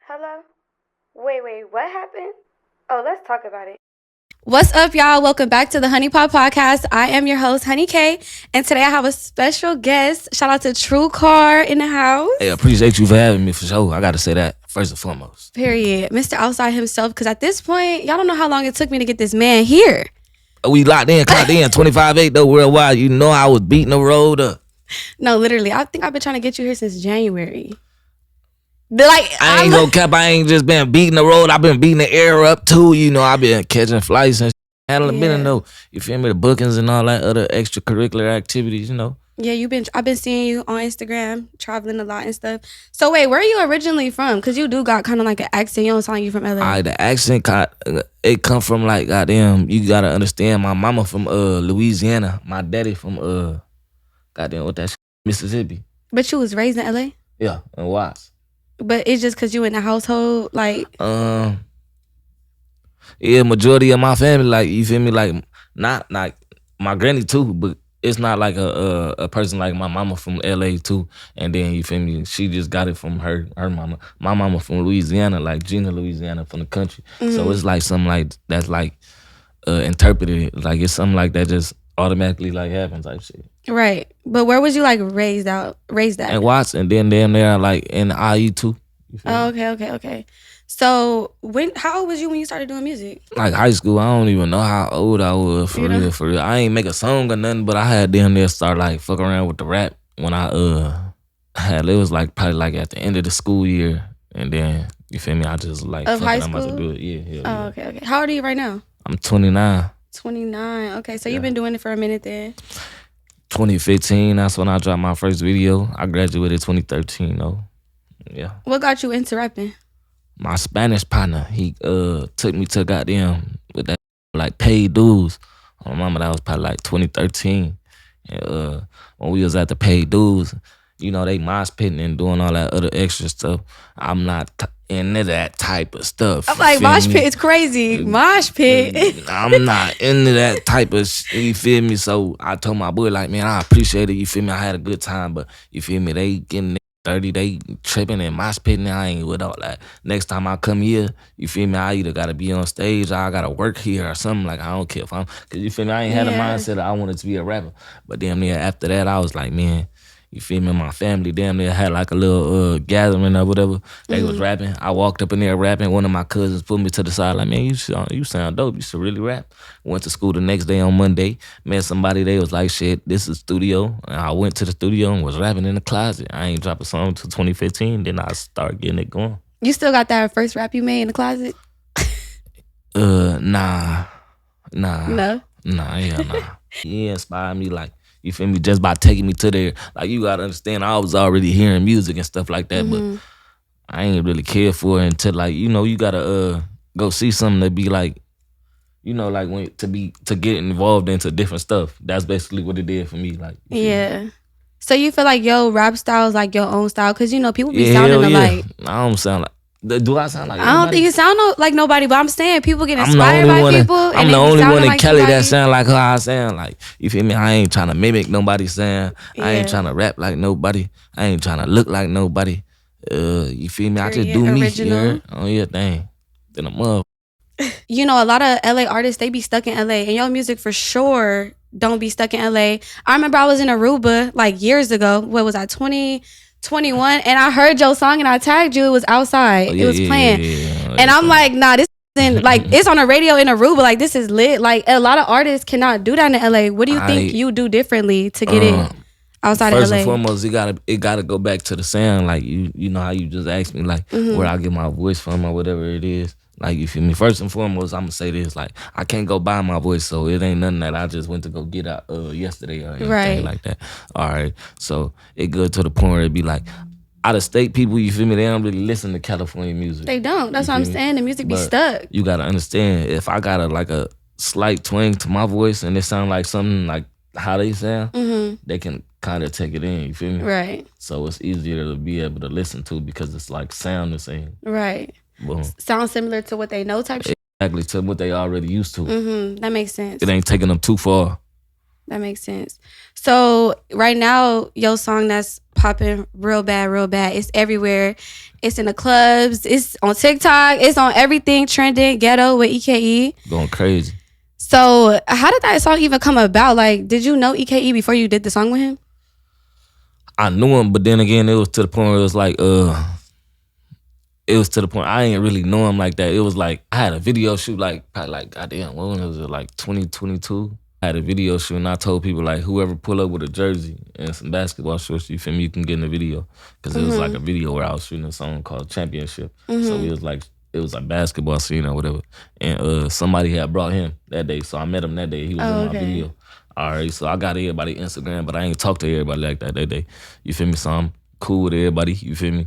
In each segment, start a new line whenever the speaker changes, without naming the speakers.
Hello? Wait, what happened? Oh, let's talk about it.
What's up, y'all? Welcome back to the Honeey Pot podcast. I am your host, Honey K, and today I have a special guest. Shout out to Carr in the house.
Hey, appreciate you for having me for sure. I got to say that first and foremost.
Period. Mr. Outside himself, because at this point, y'all don't know how long it took me to get this man here.
We locked in, clocked in, 25-8 though, worldwide. You know I was beating the road up.
No, literally. I think I've been trying to get you here since January.
I ain't gonna cap. I ain't just been beating the road. I've been beating the air up too. You know, I've been catching flights and handling business though. You feel me? The bookings and all that other extracurricular activities. You know.
Yeah, I've been seeing you on Instagram, traveling a lot and stuff. So wait, where are you originally from? Cause you do got kind of like an accent. You don't sound like you from LA.
The accent, it come from like goddamn. You gotta understand. My mama from Louisiana. My daddy from goddamn what that Mississippi.
But you was raised in LA.
Yeah, and Watts.
But it's just cause you in the household, like.
Yeah, majority of my family, like you feel me, like not like my granny too, but it's not like a person like my mama from LA too, and then you feel me, she just got it from her mama. My mama from Louisiana, like Gina, Louisiana, from the country. Mm-hmm. So it's like something like that's like interpreted, like it's something like that just automatically like happens type shit.
Right, but where was you like raised at?
In Watts, and then damn near like in the IE too.
Oh, okay. So how old was you when you started doing music?
Like high school. I don't even know how old I was for real. I ain't make a song or nothing, but I had damn near start like fuck around with the rap when I it was like probably like at the end of the school year, and then you feel me, I just like
of high school.
I'm about to do it. Yeah.
Oh, okay. How old are you right now?
I'm 29.
29. Okay, so you've been doing it for a minute then.
2015, that's when I dropped my first video. I graduated 2013 though. Yeah.
What got you into rapping?
My Spanish partner, he took me to goddamn with that like paid dues. My mama, that was probably like 2013. And when we was at the paid dues, you know, they mosh pitting and doing all that other extra stuff. I'm not into that type of stuff.
I'm like, mosh pit is crazy. Mosh pit.
I'm not into that type of you feel me? So I told my boy, like, man, I appreciate it. You feel me? I had a good time, but you feel me? They getting 30, they tripping and mosh pitting. I ain't with all that. Next time I come here, you feel me? I either gotta be on stage or I gotta work here or something. Like, I don't care if cause you feel me? I ain't had a mindset that I wanted to be a rapper. But damn near after that, I was like, man, you feel me? My family damn near had like a little gathering or whatever. They was rapping. I walked up in there rapping. One of my cousins put me to the side like, man, you sound dope. You should really rap. Went to school the next day on Monday. Met somebody. They was like, shit, this is studio. And I went to the studio and was rapping in the closet. I ain't dropped a song until 2015. Then I started getting it going.
You still got that first rap you made in the closet?
Nah.
No?
Nah, hell nah. He inspired me like, you feel me? Just by taking me to there. Like, you gotta understand, I was already hearing music and stuff like that, but I ain't really care for it until, like, you know, you gotta go see something that be like, you know, like to get involved into different stuff. That's basically what it did for me. Like,
yeah. So you feel like your rap style is like your own style? Because, you know, people be sounding alike.
I don't sound like. Do I sound like
I don't think you sound like nobody, but I'm saying people get inspired by people.
I'm the only one in Kelly that sound like how I sound. Like, you feel me? I ain't trying to mimic nobody's sound. Yeah. I ain't trying to rap like nobody. I ain't trying to look like nobody. You feel me? I just do me. You heard? Oh, yeah, thing. Then I'm up.
You know, a lot of LA artists, they be stuck in LA. And your music for sure don't be stuck in LA. I remember I was in Aruba like years ago. What was I, 2021, and I heard your song and I tagged you. It was outside. It was playing. And I'm like, nah, this isn't like, it's on the radio in Aruba. Like, this is lit. Like, a lot of artists cannot do that in LA. What do you think you do differently to get it outside of LA?
First and foremost, it gotta go back to the sound. Like, you know how you just asked me, like, where I get my voice from or whatever it is. Like, you feel me? First and foremost, I'm gonna say this, like, I can't go buy my voice, so it ain't nothing that I just went to go get out yesterday or anything like that. All right, so it good to the point where it be like, out of state people, you feel me? They don't really listen to California music.
They don't. That's what I'm saying. The music be stuck.
You gotta understand, if I got a slight twang to my voice and it sound like something like how they sound, they can kind of take it in. You feel me?
Right.
So it's easier to be able to listen to because it's like sound the same.
Right.
Boom.
Sound similar to what they know type shit.
Exactly, to what they already used to.
That makes sense.
It ain't taking them too far.
That makes sense. So right now, your song that's popping real bad. It's everywhere. It's in the clubs. It's on TikTok. It's on everything trending. Ghetto with EKE.
Going crazy.
So how did that song even come about? Like, did you know EKE before you did the song with him?
I knew him, but then again, it was to the point where it was like, it was to the point I ain't really know him like that. It was like I had a video shoot, like probably like goddamn, what was it, like 2022? I had a video shoot and I told people like whoever pull up with a jersey and some basketball shorts, you feel me, you can get in the video. Cause it was like a video where I was shooting a song called Championship. So it was like basketball scene or whatever. And somebody had brought him that day. So I met him that day. He was in my video. All right, so I got everybody Instagram, but I ain't talk to everybody like that day. You feel me? So I'm cool with everybody, you feel me?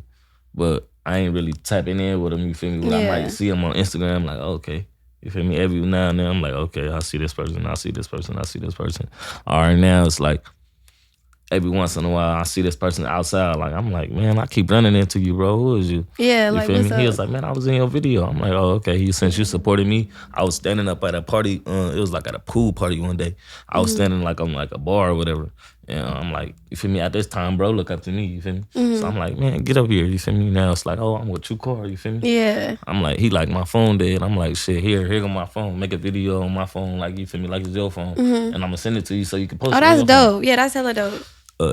But I ain't really tapping in with them, you feel me? But I might see them on Instagram, like, okay. You feel me? Every now and then, I'm like, okay, I see this person, I see this person, I see this person. All right, now it's like, every once in a while, I see this person outside. Like, I'm like, man, I keep running into you, bro. Who is you?
Yeah,
you
like,
feel
what's
me?
up?
He was like, man, I was in your video. I'm like, oh, okay. Since you supported me, I was standing up at a party. It was like at a pool party one day. I was standing like on like a bar or whatever. And I'm like, you feel me? At this time, bro, look up to me. You feel me? So I'm like, man, get up here. You feel me? Now it's like, oh, I'm with you, Carr. You feel me?
Yeah.
I'm like, he like, my phone dead. I'm like, shit, here go my phone. Make a video on my phone, like, you feel me? Like it's your phone. And I'm gonna send it to you so you can post it.
Oh, that's dope. Yeah, that's hella dope.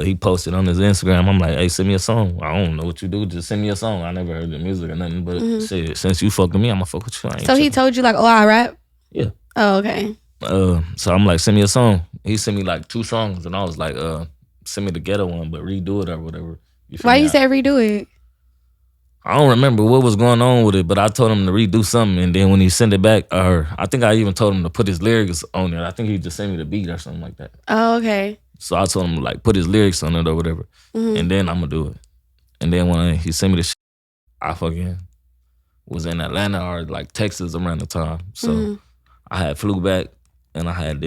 He posted on his Instagram. I'm like, hey, send me a song. I don't know what you do. Just send me a song. I never heard the music or nothing. But shit, since you fuck with me, I'm going to fuck with you.
So he told you like, oh, I rap?
Yeah.
Oh, okay.
So I'm like, send me a song. He sent me like 2 songs. And I was like, send me the Ghetto one, but redo it or whatever.
Why you said redo it?
I don't remember what was going on with it, but I told him to redo something. And then when he sent it back, I think I even told him to put his lyrics on it. I think he just sent me the beat or something like that.
Oh, okay.
So I told him to like put his lyrics on it or whatever. And then I'm gonna do it. And then when he sent me the shit, I fucking was in Atlanta or like Texas around the time. So I had flew back and I had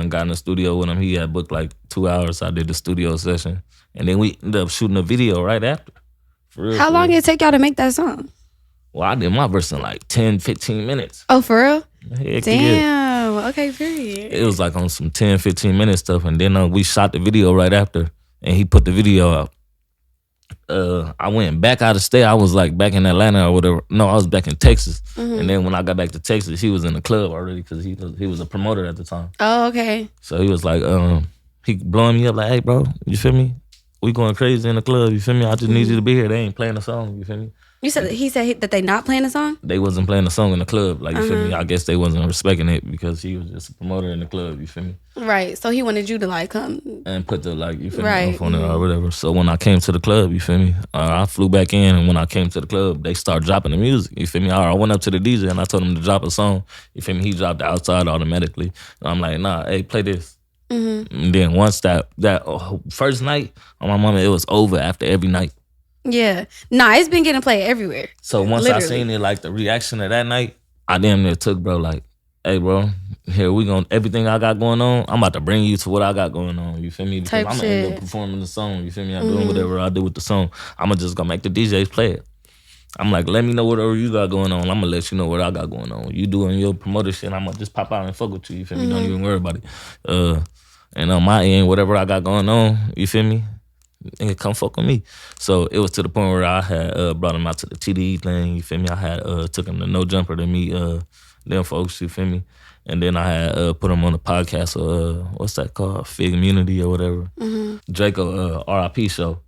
got in the studio with him. He had booked like 2 hours. I did the studio session. And then we ended up shooting a video right after. For real.
How long did it take y'all to make that song?
Well, I did my verse in like 10, 15 minutes.
Oh, for real?
Heck
Damn.
Yeah.
Okay, period.
It was like on some 10, 15 minute stuff. And then we shot the video right after. And he put the video out. I went back out of state. I was like back in Atlanta or whatever. No, I was back in Texas. And then when I got back to Texas, he was in the club already because he was a promoter at the time.
Oh, okay.
So he was like, he blowing me up like, hey, bro, you feel me? We going crazy in the club, you feel me? I just need you to be here. They ain't playing the song, you feel me?
You said he said that they not playing the song?
They wasn't playing the song in the club, like, you feel me? I guess they wasn't respecting it because he was just a promoter in the club, you feel me?
Right. So he wanted you to like come
and put the like, you feel
right.
me, off on it or whatever. So when I came to the club, you feel me? I flew back in, and when I came to the club, they started dropping the music, you feel me? I went up to the DJ and I told him to drop a song, you feel me? He dropped it outside automatically. And I'm like, nah, hey, play this. And then once that first night on my mama, it was over after every night.
Yeah. Nah, it's been getting played everywhere.
So once I seen it, like the reaction of that night, I damn near took bro like, hey bro, here we going, everything I got going on, I'm about to bring you to what I got going on. You feel me? Because I'm gonna end up performing the song. You feel me? I'm doing whatever I do with the song. I'm gonna just gonna make the DJs play it. I'm like, let me know whatever you got going on. I'm gonna let you know what I got going on. You doing your promoter shit, I'm gonna just pop out and fuck with you. You feel me? Don't even worry about it. And on my end, whatever I got going on, you feel me? Nigga, come fuck with me. So it was to the point where I had brought him out to the TDE thing, you feel me? I had took him to No Jumper to meet them folks, you feel me? And then I had put him on the podcast, what's that called? Fig Immunity or whatever. Draco RIP show.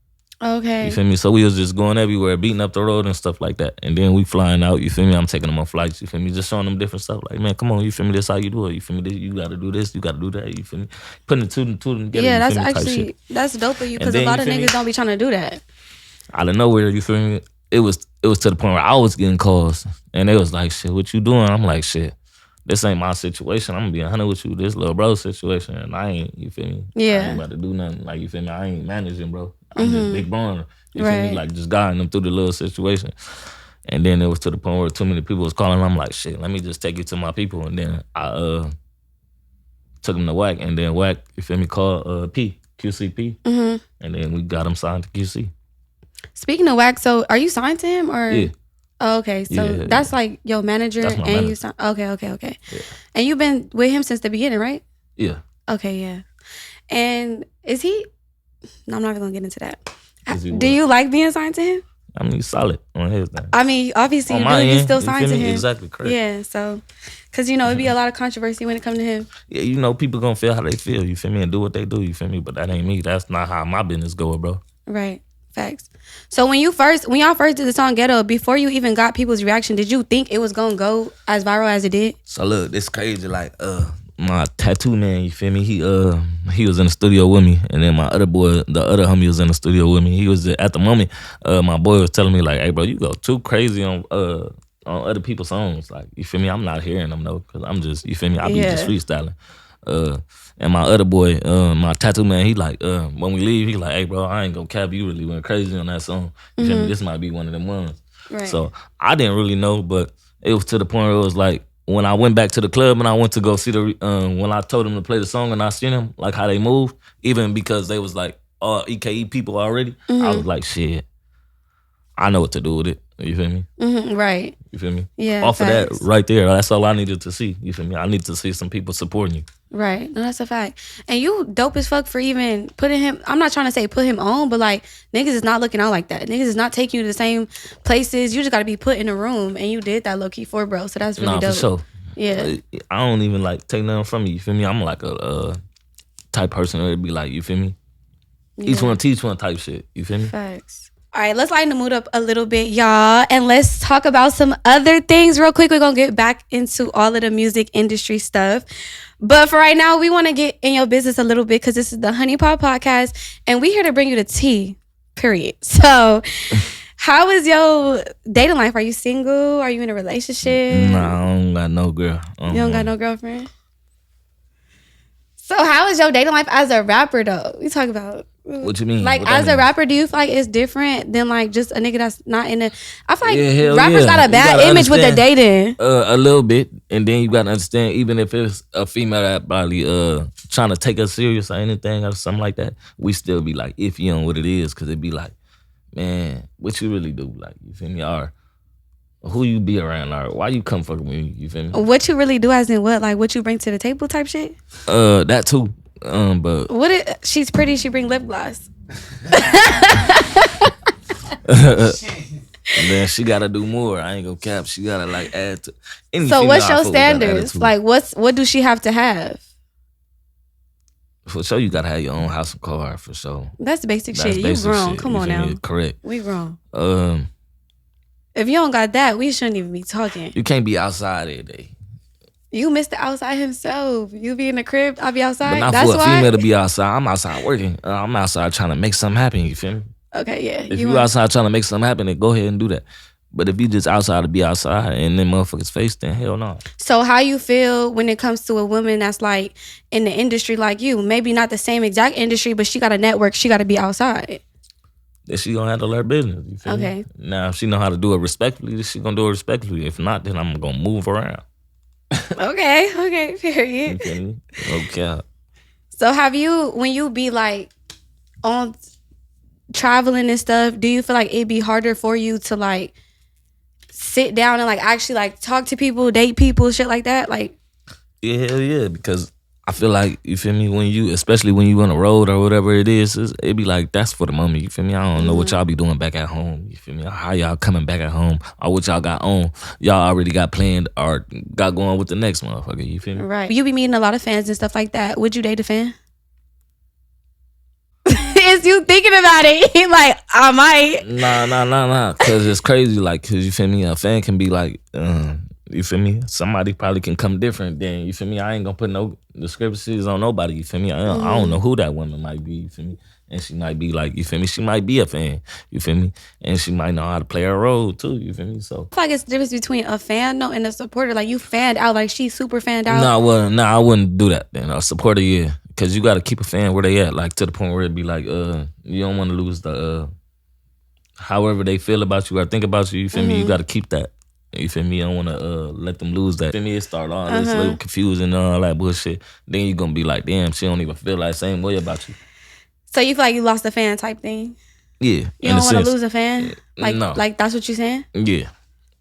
Okay.
You feel me? So we was just going everywhere, beating up the road and stuff like that. And then we flying out, you feel me? I'm taking them on flights, you feel me? Just showing them different stuff. Like, man, come on, you feel me? This how you do it. You feel me? You got to do this, you got to do that, you feel me? Putting the two together,
yeah,
you
that's
feel me?
actually, that's dope of you because a lot of niggas don't be trying to do that.
Out of nowhere, you feel me? It was to the point where I was getting calls. And they was like, shit, what you doing? I'm like, shit, this ain't my situation. I'm going to be 100 with you. This little bro situation. And I ain't, you feel me?
Yeah.
I ain't about to do nothing. Like, you feel me? I ain't managing, bro. I'm just big brother. You feel me? Like, just guiding them through the little situation. And then it was to the point where too many people was calling. I'm like, shit, let me just take you to my people. And then I took him to Wack. And then Wack, you feel me, called QCP. And then we got him signed to QC.
Speaking of Wack, so are you signed to him or?
Yeah.
Oh, okay. So that's like your manager
that's my
and
manager.
you signed. Okay.
Yeah.
And you've been with him since the beginning, right?
Yeah.
Okay, yeah. And is he? No, I'm not even gonna get into that.
Is he
Do
what?
you like being signed to him?
I mean, he's solid on his thing.
I mean, obviously
On
you do.
my
You
end,
still
you
signed
feel
to
me?
him.
Exactly, correct.
Yeah, so because it'd be a lot of controversy when it comes to him.
Yeah, you know, people gonna feel how they feel, you feel me, and do what they do, you feel me? But that ain't me. That's not how my business go, bro.
Right. Facts. So when y'all first did the song Ghetto, before you even got people's reaction, did you think it was gonna go as viral as it did?
So look, it's crazy. Like, my tattoo man, you feel me? He was in the studio with me, and then my other boy, the other homie, was in the studio with me. He was at the moment. My boy was telling me like, "Hey, bro, you go too crazy on other people's songs. Like, you feel me? I'm not hearing them though, cause I'm just, you feel me? I be just freestyling." And my other boy, my tattoo man, he like, when we leave, he like, "Hey, bro, I ain't gonna cap. You really went crazy on that song. You feel me? This might be one of them ones."
Right.
So I didn't really know, but it was to the point where it was like, when I went back to the club and I went to go see when I told them to play the song and I seen them, like how they moved, even because they was like all EKE people already, I was like, shit, I know what to do with it. You feel me?
Right.
You feel me?
Yeah.
Off
facts.
of that right there, that's all I needed to see. You feel me? I need to see some people supporting you.
Right. No, that's a fact. And you dope as fuck for even putting him, I'm not trying to say put him on, but like niggas is not looking out like that. Niggas is not taking you to the same places. You just gotta be put in a room, and you did that low key for bro. So that's really dope.
For sure.
Yeah.
I don't even like take nothing from you. You feel me? I'm like a type person where it'd be like, you feel me? Each one teach one type shit. You feel me?
Facts. All right, let's lighten the mood up a little bit, y'all. And let's talk about some other things real quick. We're going to get back into all of the music industry stuff. But for right now, we want to get in your business a little bit because this is the Honeey Pot podcast. And we here to bring you the tea, period. So how is your dating life? Are you single? Are you in a relationship?
Nah, I don't got no girl.
You don't got no girlfriend? So how is your dating life as a rapper, though? We talk about...
What you mean?
Like, as a rapper, do you feel like it's different than like just a nigga that's not in a... I feel like rappers got a bad image with the dating.
A little bit. And then you got to understand, even if it's a female that probably trying to take us serious or anything or something like that, we still be like iffy on what it is, because it be like, man, what you really do? Like, you feel me? Or who you be around? Or why you come fucking with me? You feel me?
What you really do as in what? Like, what you bring to the table type shit?
That too. But
she's pretty, she bring lip gloss.
And then she gotta do more. I ain't gonna cap. She gotta like add to.
So what's your standards? Like, what do she have to have?
For sure, you gotta have your own house and car. For sure.
That's basic shit. You grown.
Shit.
Come on now.
Correct.
We grown.
If
you don't got that, we shouldn't even be talking.
You can't be outside every day.
You miss the outside himself. You be in the crib, I'll be outside.
But not
That's
for a
why?
female to be outside. I'm outside working. I'm outside trying to make something happen. You feel me?
Okay, yeah.
If you outside trying to make something happen, then go ahead and do that. But if you just outside to be outside and then motherfuckers face, then hell no.
So how you feel when it comes to a woman that's like in the industry like you? Maybe not the same exact industry, but she got a network. She got to be outside.
Then she gonna handle her business. You feel me? Now, if she know how to do it respectfully, then she gonna do it respectfully. If not, then I'm gonna move around.
Okay, period.
You feel me? Okay.
So have you, when you be like on traveling and stuff, do you feel like it'd be harder for you to like sit down and like actually like talk to people, date people, shit like that? Like,
yeah, hell yeah, because I feel like, you feel me, especially when you on the road or whatever it is, it be like, that's for the moment, you feel me? I don't know what y'all be doing back at home, you feel me? How y'all coming back at home, or what y'all got on. Y'all already got planned or got going with the next motherfucker, you feel me?
Right. You be meeting a lot of fans and stuff like that. Would you date a fan? Is you thinking about it? Like, I might.
Nah. Because it's crazy, like, because you feel me? A fan can be like, you feel me? Somebody probably can come different then, you feel me? I ain't gonna put no discrepancies on nobody, you feel me? I don't know who that woman might be, you feel me? And she might be like, you feel me? She might be a fan, you feel me? And she might know how to play her role too, you feel me? So
I feel like it's the difference between a fan though and a supporter. Like, you fanned out, like she's super fanned out.
Nah, I wouldn't do that then. A supporter, yeah. Because you got to keep a fan where they at, like to the point where it be like, you don't want to lose the, however they feel about you or think about you, you feel me? You got to keep that. You feel me? You don't want to let them lose that. You feel me? It start all this little confusing and all that bullshit. Then you going to be like, damn, she don't even feel that same way about you.
So you feel like you lost a fan type thing?
Yeah.
You don't want to lose a fan? Like,
no.
Like that's what you're saying?
Yeah.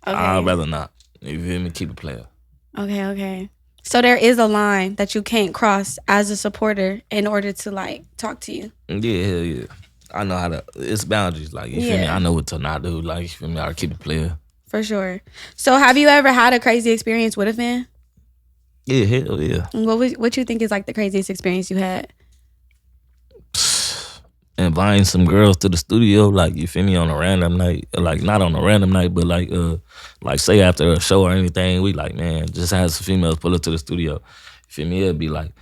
Okay.
I'd rather not. You feel me? Keep it player.
Okay. So there is a line that you can't cross as a supporter in order to like talk to you.
Yeah, hell yeah. I know how to. It's boundaries. Like you feel me. I know what to not do. Like you feel me. I keep it player.
For sure. So have you ever had a crazy experience with a fan?
Yeah, hell yeah.
What you think is like the craziest experience you had?
Inviting some girls to the studio, like you feel me, on a random night, like not on a random night, but like say after a show or anything, we like, man, just have some females pull up to the studio. You feel me? It'd be like,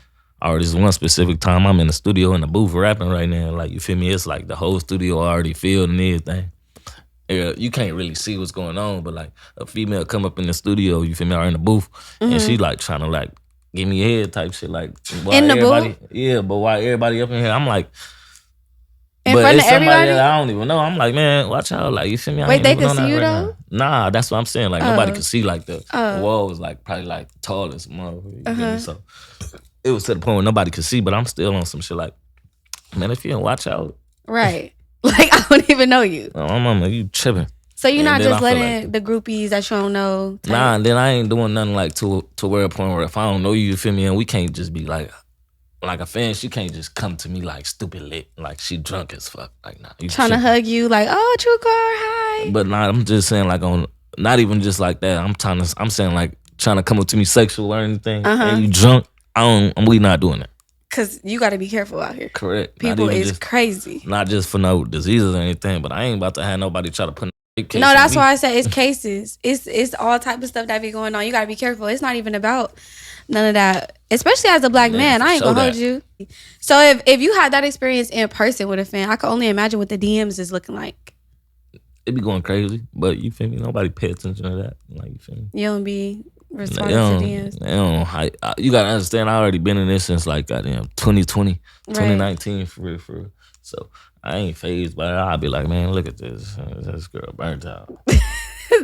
oh, this one specific time I'm in the studio in the booth rapping right now. Like you feel me? It's like the whole studio already filled and everything. Yeah, you can't really see what's going on, but like a female come up in the studio, you feel me, or in the booth, and she like trying to like give me a head type shit, like
in the booth.
Yeah, but why everybody up in here? I'm like.
In
but
front
it's
of everybody?
somebody that I don't even know. I'm like, man, watch out. Like, you feel me?
Wait, they can see you though?
Nah, that's what I'm saying. Like, nobody could see. Like, the wall was like probably like tallest motherfucker. You feel me? So it was to the point where nobody could see, but I'm still on some shit like, man, if you don't watch out.
Right. Like, I don't even know you.
Oh, my mama, you tripping.
So you're not just letting the groupies that you don't know.
Nah, and then I ain't doing nothing like to where a point where if I don't know you feel me, and we can't just be like a fan, she can't just come to me like stupid lit, like she drunk as fuck. Like, nah.
Trying to hug you, like, oh, True Carr, hi.
But nah, I'm just saying like on, not even just like that. I'm saying like trying to come up to me sexual or anything, and you drunk. We not doing that.
Cause you got to be careful out here.
Correct.
People is crazy.
Not just for no diseases or anything, but I ain't about to have nobody try to put.
No, that's why I said it's cases. It's all type of stuff that be going on. You got to be careful. It's not even about none of that. Especially as a black man, I ain't gonna hold you. So if you had that experience in person with a fan, I can only imagine what the DMs is looking like.
It be going crazy, but you feel me? Nobody pay attention to that. Like you feel me?
You don't be responding to DMs.
You gotta understand. I already been in this since like goddamn 2020, 2019 for real. So I ain't phased by it. I'll be like, man, look at this. This girl burnt out.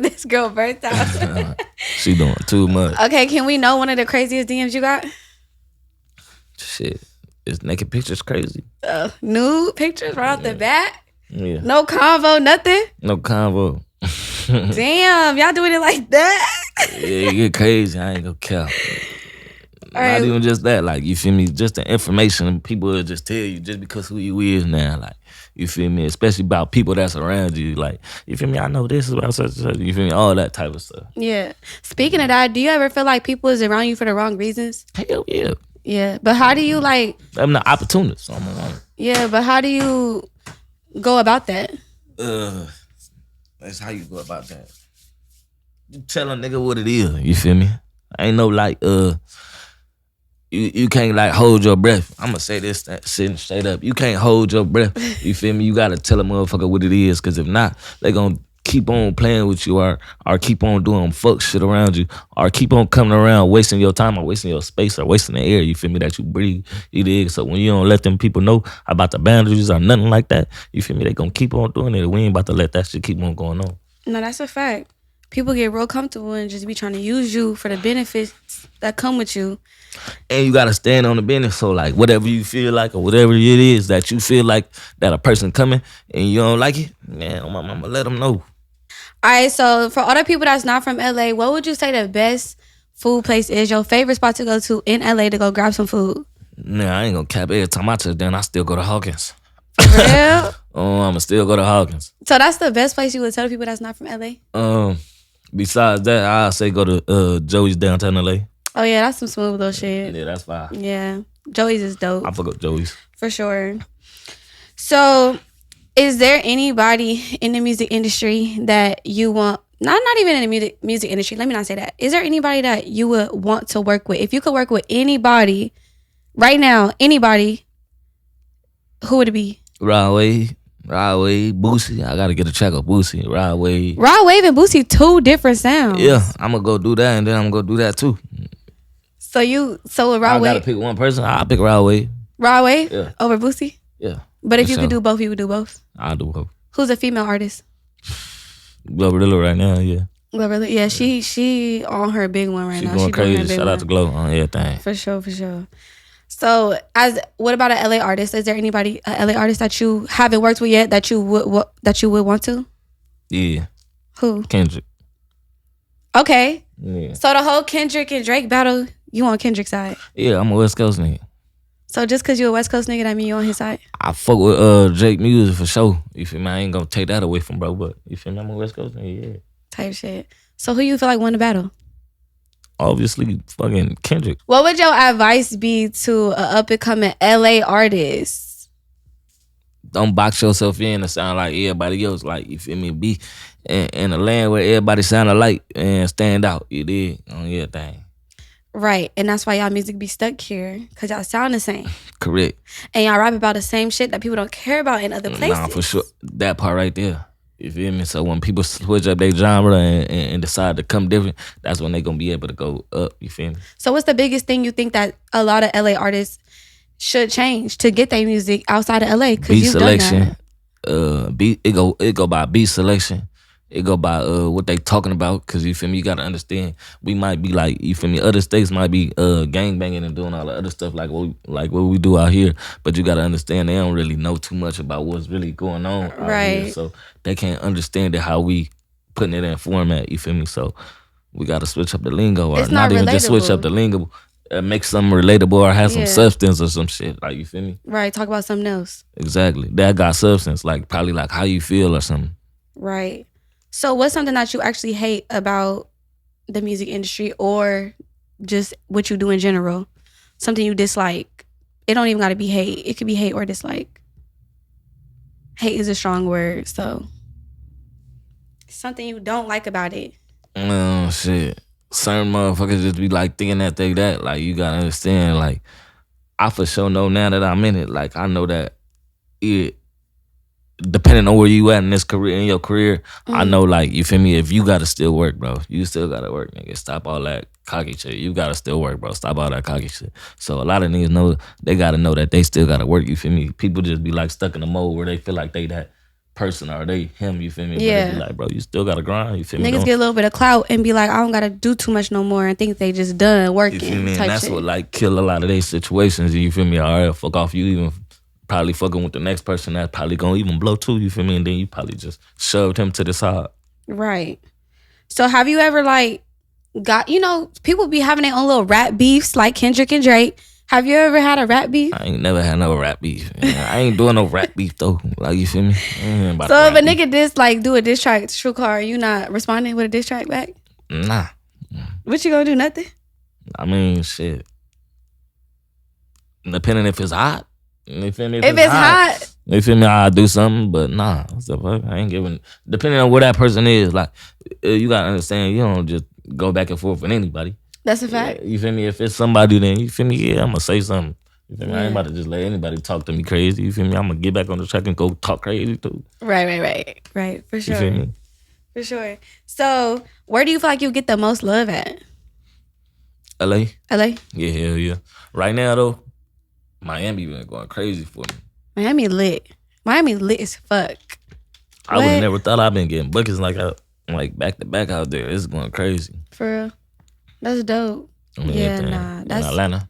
This girl burnt out.
She doing too much.
Okay, can we know one of the craziest DMs you got?
Shit, it's naked pictures crazy.
Nude pictures right off the bat?
Yeah.
No convo, nothing?
No convo.
Damn, y'all doing it like that?
Yeah, you get crazy. I ain't gonna care. Not even just that, like, you feel me? Just the information people will just tell you just because who you is now, like, you feel me? Especially about people that's around you, like, you feel me? I know this is about such and such, you feel me? All that type of stuff.
Yeah. Speaking of that, do you ever feel like people is around you for the wrong reasons?
Hell yeah.
Yeah, but how do you like?
I'm the opportunist.
Yeah, but how do you go about that?
That's how you go about that. You tell a nigga what it is, you feel me? Ain't no like, You can't like hold your breath. I'm gonna say this sitting straight up. You can't hold your breath. You feel me? You gotta tell a motherfucker what it is, cause if not, they gonna keep on playing with you or keep on doing fuck shit around you or keep on coming around wasting your time or wasting your space or wasting the air, you feel me, that you breathe. You dig? So when you don't let them people know about the boundaries or nothing like that, you feel me, they gonna keep on doing it. We ain't about to let that shit keep on going on.
No, that's a fact. People get real comfortable and just be trying to use you for the benefits that come with you.
And you gotta stand on the business. So like whatever you feel like or whatever it is that you feel like that a person coming and you don't like it, man, I'm gonna let them know.
All right, so for all the people that's not from LA, what would you say the best food place is? Your favorite spot to go to in LA to go grab some food?
Nah, I ain't gonna cap. Every time I touch down, I still go to Hawkins.
For real?
I'ma still go to Hawkins.
So that's the best place you would tell people that's not from LA?
Besides that, I say go to Joey's downtown LA.
Oh yeah, that's some smooth little shit.
Yeah, that's fine.
Yeah, Joey's is dope.
I fuck up Joey's
for sure. So, is there anybody in the music industry that you want? Not even in the music industry. Let me not say that. Is there anybody that you would want to work with? If you could work with anybody right now, anybody, who would it be?
Rod Wave, Boosie. I gotta get a track of Boosie. Rod Wave
and Boosie, two different sounds.
Yeah, I'm gonna go do that, and then I'm gonna go do that too.
So with Rod Wave,
I gotta pick one person. I'll pick Rod Wave.
Rod Wave?
Yeah.
Over Boosie?
Yeah.
But if you could do both, you would do both?
I'll do both.
Who's a female artist?
Glorilla right now, yeah.
Glorilla, yeah, she on her big one right now.
She going crazy. Shout out to Glow on everything.
For sure. So, what about an LA artist? Is there anybody, an LA artist that you haven't worked with yet that you would want to?
Yeah.
Who?
Kendrick.
Okay.
Yeah.
So the whole Kendrick and Drake battle, You on Kendrick's side.
Yeah, I'm a West Coast nigga.
So just because you a West Coast nigga, that mean you on his side?
I fuck with Jake music for sure. You feel me? I ain't gonna take that away from bro, but you feel me? I'm a West Coast nigga, yeah.
Type shit. So who you feel like won the battle?
Obviously, fucking Kendrick.
What would your advice be to an up-and-coming LA artist?
Don't box yourself in to sound like everybody else. Like, you feel me? Be in a land where everybody sound alike and stand out. You did on your thing.
Right. And that's why y'all music be stuck here. Because y'all sound the same.
Correct.
And y'all rap about the same shit that people don't care about in other places.
Nah, for sure. That part right there. You feel me? So when people switch up their genre and decide to come different, that's when they gonna be able to go up. You feel me?
So what's the biggest thing you think that a lot of LA artists should change to get their music outside of LA?
Beat selection. It go by beat selection. It go by what they talking about. Cause you feel me? You gotta understand. We might be like, you feel me? Other states might be gang banging and doing all the other stuff like what we do out here. But you gotta understand they don't really know too much about what's really going on out here. So they can't understand it how we putting it in format. You feel me? So we gotta switch up the lingo, or
it's
not even
relatable.
just switch up the lingo. Make something relatable or have some substance or some shit. Like, you feel me?
Right. Talk about something else.
Exactly. That got substance. Like, probably like how you feel or something.
Right. So what's something that you actually hate about the music industry or just what you do in general? Something you dislike. It don't even got to be hate. It could be hate or dislike. Hate is a strong word, so something you don't like about it.
Shit. Certain motherfuckers just be like thinking that they that. Like, you gotta understand, like, I for sure know now that I'm in it. Like, I know that it, depending on where you at in your career, I know, like, you feel me, if you gotta still work, bro, you still gotta work, nigga. Stop all that cocky shit. You gotta still work, bro. Stop all that cocky shit. So a lot of niggas know, they gotta know that they still gotta work, you feel me? People just be like stuck in a mode where they feel like they that person or they him, you feel me?
Yeah.
But they be like, bro, you still gotta grind, you feel me?
Niggas get a little bit of clout and be like, I don't gotta do too much no more and think they just done working.
You feel me?
Type
And that's
shit.
what like kill a lot of their situations, you feel me? All right, fuck off, you even probably fucking with the next person that probably gonna even blow too, you feel me? And then you probably just shoved him to the side.
Right. So have you ever like got, people be having their own little rap beefs like Kendrick and Drake. Have you ever had a rap beef?
I ain't never had no rap beef. I ain't doing no rap beef though. Like, you feel me?
So if a nigga do a diss track to True Carr, you not responding with a diss track back?
Nah.
What you gonna do? Nothing?
I mean, shit. Depending if it's hot. You feel me?
If it's hot.
You feel me? I'll do something, but nah. What the fuck? I ain't giving. Depending on where that person is, like, you gotta understand, you don't just go back and forth with anybody.
That's a fact.
You feel me? If it's somebody, then you feel me? Yeah, I'm gonna say something. You feel me? I ain't about to just let anybody talk to me crazy. You feel me? I'm gonna get back on the track and go talk crazy too.
Right. For sure.
You feel me?
For sure. So, where do you feel like you get the most love at?
LA?
LA?
Yeah, hell yeah. Right now though, Miami been going crazy for me.
Miami lit. Miami lit as fuck.
I would have never thought I'd been getting buckets like back to back out there. It's going crazy.
For real? That's dope. Yeah, nah.
That's in Atlanta.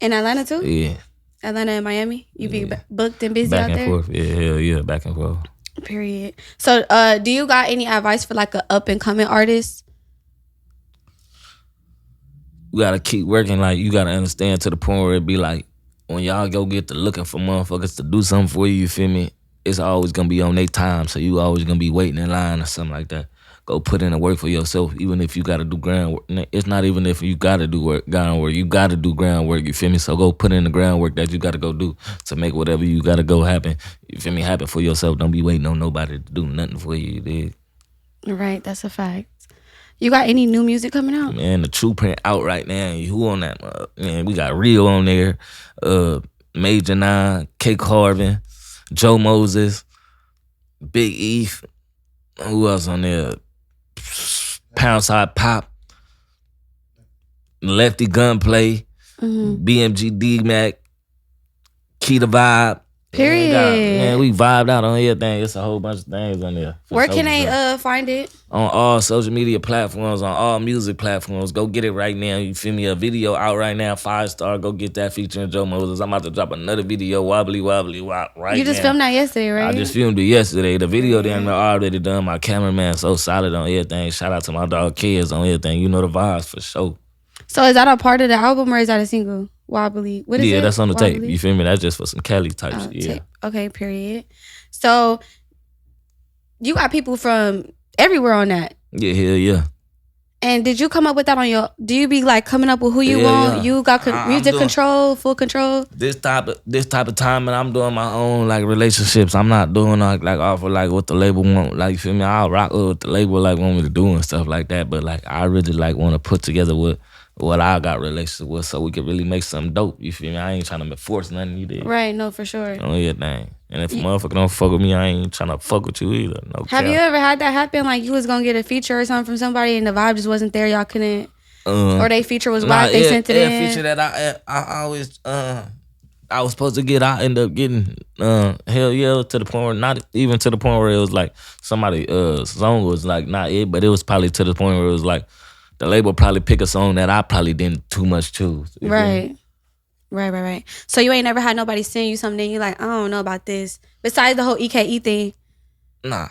In Atlanta too?
Yeah.
Atlanta and Miami? You be booked and busy
back
out
and
there?
Forth. Yeah, hell yeah, back and forth.
Period. So, do you got any advice for like a up and coming artist?
You gotta keep working. Like, you gotta understand to the point where it be like, when y'all go get to looking for motherfuckers to do something for you, you feel me? It's always gonna be on their time, so you always gonna be waiting in line or something like that. Go put in the work for yourself, even if you gotta do groundwork. It's not even if you gotta do groundwork. You gotta do groundwork, you feel me? So go put in the groundwork that you gotta go do to make whatever you gotta go happen, you feel me, happen for yourself. Don't be waiting on nobody to do nothing for you, you dig?
Right, that's a fact. You got any new music coming out?
Man, the True Print out right now. Who on that? Man, we got Rio on there, Major 9, K Carvin, Joe Moses, Big Eve. Who else on there? Poundside Pop, Lefty Gunplay, BMG D-Mac, Key the Vibe.
Period.
Man, we vibed out on everything. It's a whole bunch of things on there.
Where can they find it?
On all social media platforms, on all music platforms. Go get it right now. You feel me? A video out right now, 5-star. Go get that featuring Joe Moses. I'm about to drop another video, Wobbly Wop, right now.
You just filmed that yesterday, right?
I just filmed it yesterday. The video damn near already done. My cameraman so solid on everything. Shout out to my dog Kids on everything. You know the vibes for sure.
So is that a part of the album or is that a single? Wobbly. What is it?
Yeah, that's on the tape.
Wobbly?
You feel me? That's just for some Cali type shit. Yeah.
Okay, period. So you got people from everywhere on that.
Yeah, hell yeah.
And did you come up with that on your? Do you be like coming up with who you want?
Yeah.
You got music control, full control.
This type of time, and I'm doing my own like relationships. I'm not doing like off of like what the label want. Like you feel me? I'll rock with what the label like want me to do and stuff like that. But like I really like want to put together what I got relationship with, so we could really make something dope. You feel me? I ain't trying to force nothing you did.
Right, no, for sure.
Oh yeah, dang. And if a motherfucker don't fuck with me, I ain't trying to fuck with you either. No.
Have you ever had that happen? Like you was gonna get a feature or something from somebody and the vibe just wasn't there. Y'all couldn't, or they feature was whack. They sent it in.
Feature that I always I was supposed to get. I ended up getting hell yeah to the point where not even to the point where it was like somebody song was like not it, but it was probably to the point where it was like the label probably pick a song that I probably didn't too much choose.
Right. Right. So you ain't never had nobody send you something and you like, I don't know about this. Besides the whole EKE thing.
Nah.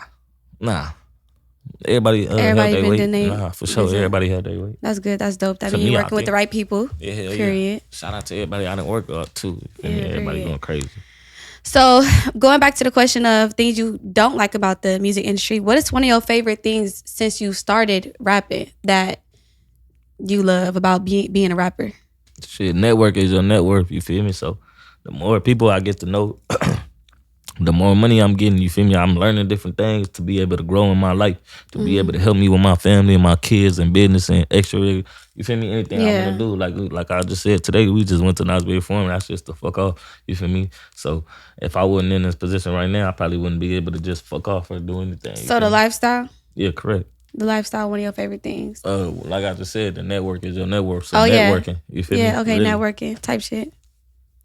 Everybody had their weight. Nah, for sure. Everybody had their weight.
That's good. That's dope. That means you're working with the right people.
Yeah, hell
period.
Yeah. Shout out to everybody I done work with too. Everybody going crazy.
So going back to the question of things you don't like about the music industry, what is one of your favorite things since you started rapping that you love about being a rapper?
Shit, network is your network, you feel me? So the more people I get to know, the more money I'm getting, you feel me? I'm learning different things to be able to grow in my life, to be able to help me with my family and my kids and business and extra, you feel me? Anything I want to do. Like I just said, today we just went to Nosberry Forum. That's just the fuck off, you feel me? So if I wasn't in this position right now, I probably wouldn't be able to just fuck off or do anything.
So the lifestyle?
Yeah, correct.
The lifestyle, one of your favorite things?
Like I just said, the network is your network. So
networking,
you feel me?
Yeah, okay, really. Networking type shit.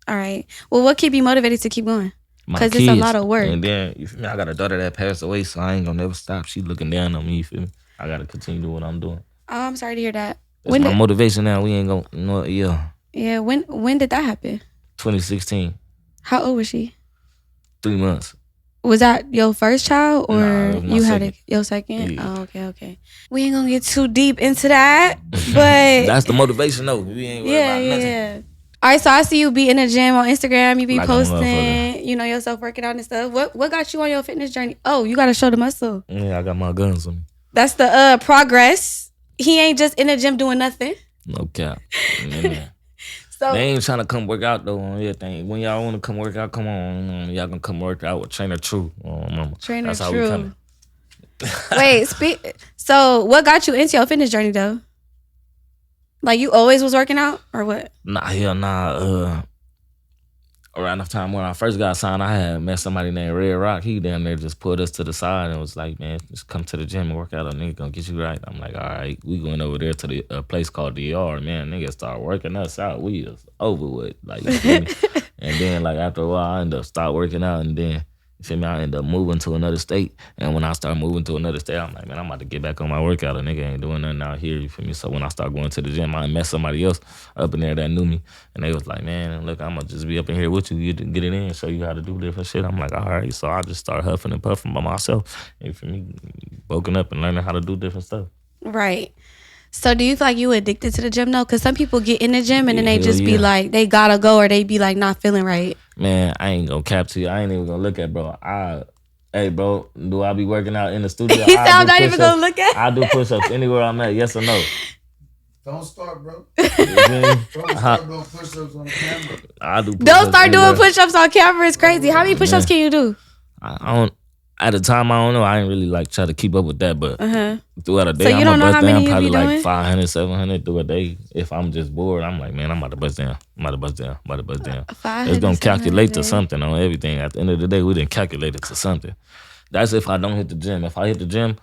All right. Well, what keep you motivated to keep going?
Because
it's a lot of work.
And then, you feel me? I got a daughter that passed away, so I ain't gonna never stop. She looking down on me, you feel me? I gotta continue doing what I'm doing.
Oh, I'm sorry to hear that.
That's my motivation now. We ain't gonna, yeah.
Yeah, when did that happen?
2016.
How old was she?
3 months.
Was that your first child or you had your second?
Yeah.
Oh, okay. We ain't gonna get too deep into that, but
that's the motivation though. We ain't worried about nothing. Yeah.
All right, so I see you be in the gym on Instagram. You be like posting, yourself working out and stuff. What got you on your fitness journey? Oh, you gotta show the muscle.
Yeah, I got my guns on me.
That's the progress. He ain't just in the gym doing nothing.
No cap. So they ain't trying to come work out though on everything. When y'all want to come work out, come on. Y'all gonna come work out with Trainer True. Mama.
Trainer That's True. How we Wait, so what got you into your fitness journey though? Like you always was working out or what?
Nah. Around the time when I first got signed, I had met somebody named Red Rock. He down there just put us to the side and was like, man, just come to the gym and work out. A nigga gonna get you right. I'm like, all right, we going over there to the place called the Yard. Man, niggas start working us out. We was over with. Like, you feel me? And then like after a while, I ended up start working out and then, you feel me? I ended up moving to another state. And when I started moving to another state, I'm like, man, I'm about to get back on my workout. A nigga ain't doing nothing out here, you feel me? So when I started going to the gym, I met somebody else up in there that knew me. And they was like, man, look, I'm going to just be up in here with you. You get it in and show you how to do different shit. I'm like, all right. So I just started huffing and puffing by myself. You feel me? Woken up and learning how to do different stuff.
Right. So do you feel like you addicted to the gym though? Because some people get in the gym and then they just be like, they gotta go or they be like not feeling right.
Man, I ain't gonna cap to you. I ain't even gonna look at bro. Hey bro, do I be working out in the studio?
He sound not even gonna look at.
I do push-ups anywhere I'm at, yes or no?
Don't start, bro. Don't start doing push-ups on camera.
Don't start doing push-ups on camera. It's crazy. How many push-ups can you do?
I don't. At the time, I don't know. I ain't really like try to keep up with that, but throughout a day,
so I'm
probably like 500, 700 through a day. If I'm just bored, I'm like, man, I'm about to bust down. It's gonna calculate to something on everything. At the end of the day, we didn't calculate it to something. That's if I don't hit the gym. If I hit the gym,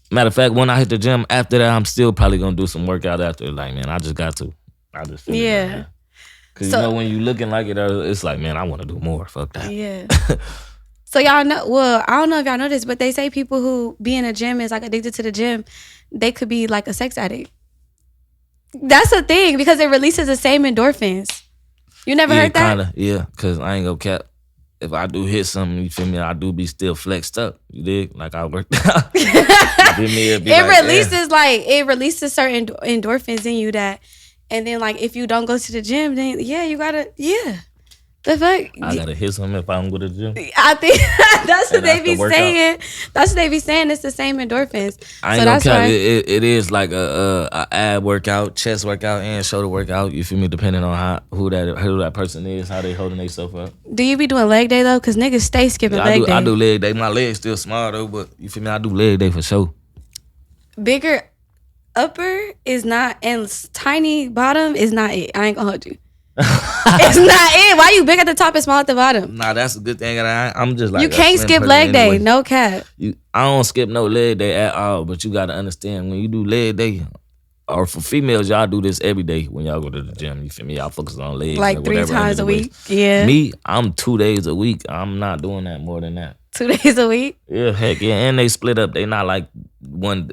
matter of fact, when I hit the gym, after that, I'm still probably gonna do some workout after. Like, man, I just got to. I just feel it, man. Cause when you looking like it, it's like, man, I want to do more. Fuck that.
Yeah. So y'all know, well, I don't know if y'all know this, but they say people who be in a gym is like addicted to the gym, they could be like a sex addict. That's a thing because it releases the same endorphins. You never heard that?
Kinda, yeah, because I ain't gonna cap. If I do hit something, you feel me, I do be still flexed up. You dig? Like I worked out. It releases certain endorphins in you that
And then like if you don't go to the gym, then you gotta The fuck?
I gotta hit something if I don't go to the gym.
I think that's what
And
they be
after workout.
saying. That's what they be saying. It's the same endorphins.
I ain't
So
gonna
that's
count
why.
it is like a ab workout, chest workout, and shoulder workout. You feel me? Depending on who that person is, how they holding themselves up.
Do you be doing leg day though? Cause niggas stay skipping leg day.
I do leg day. My legs still small though, but you feel me? I do leg day for sure.
Bigger upper is not, and tiny bottom is not it. I ain't gonna hold you. It's not it. Why you big at the top and small at the bottom?
Nah, that's a good thing. I'm just like
you can't skip leg day. No cap.
I don't skip no leg day at all. But you gotta understand when you do leg day, or for females, y'all do this every day when y'all go to the gym. You feel me? Y'all focus on legs
like 3 times a week. Yeah.
Me, I'm 2 days a week. I'm not doing that more than that.
2 days a week?
Yeah, heck yeah. And they split up. They not like one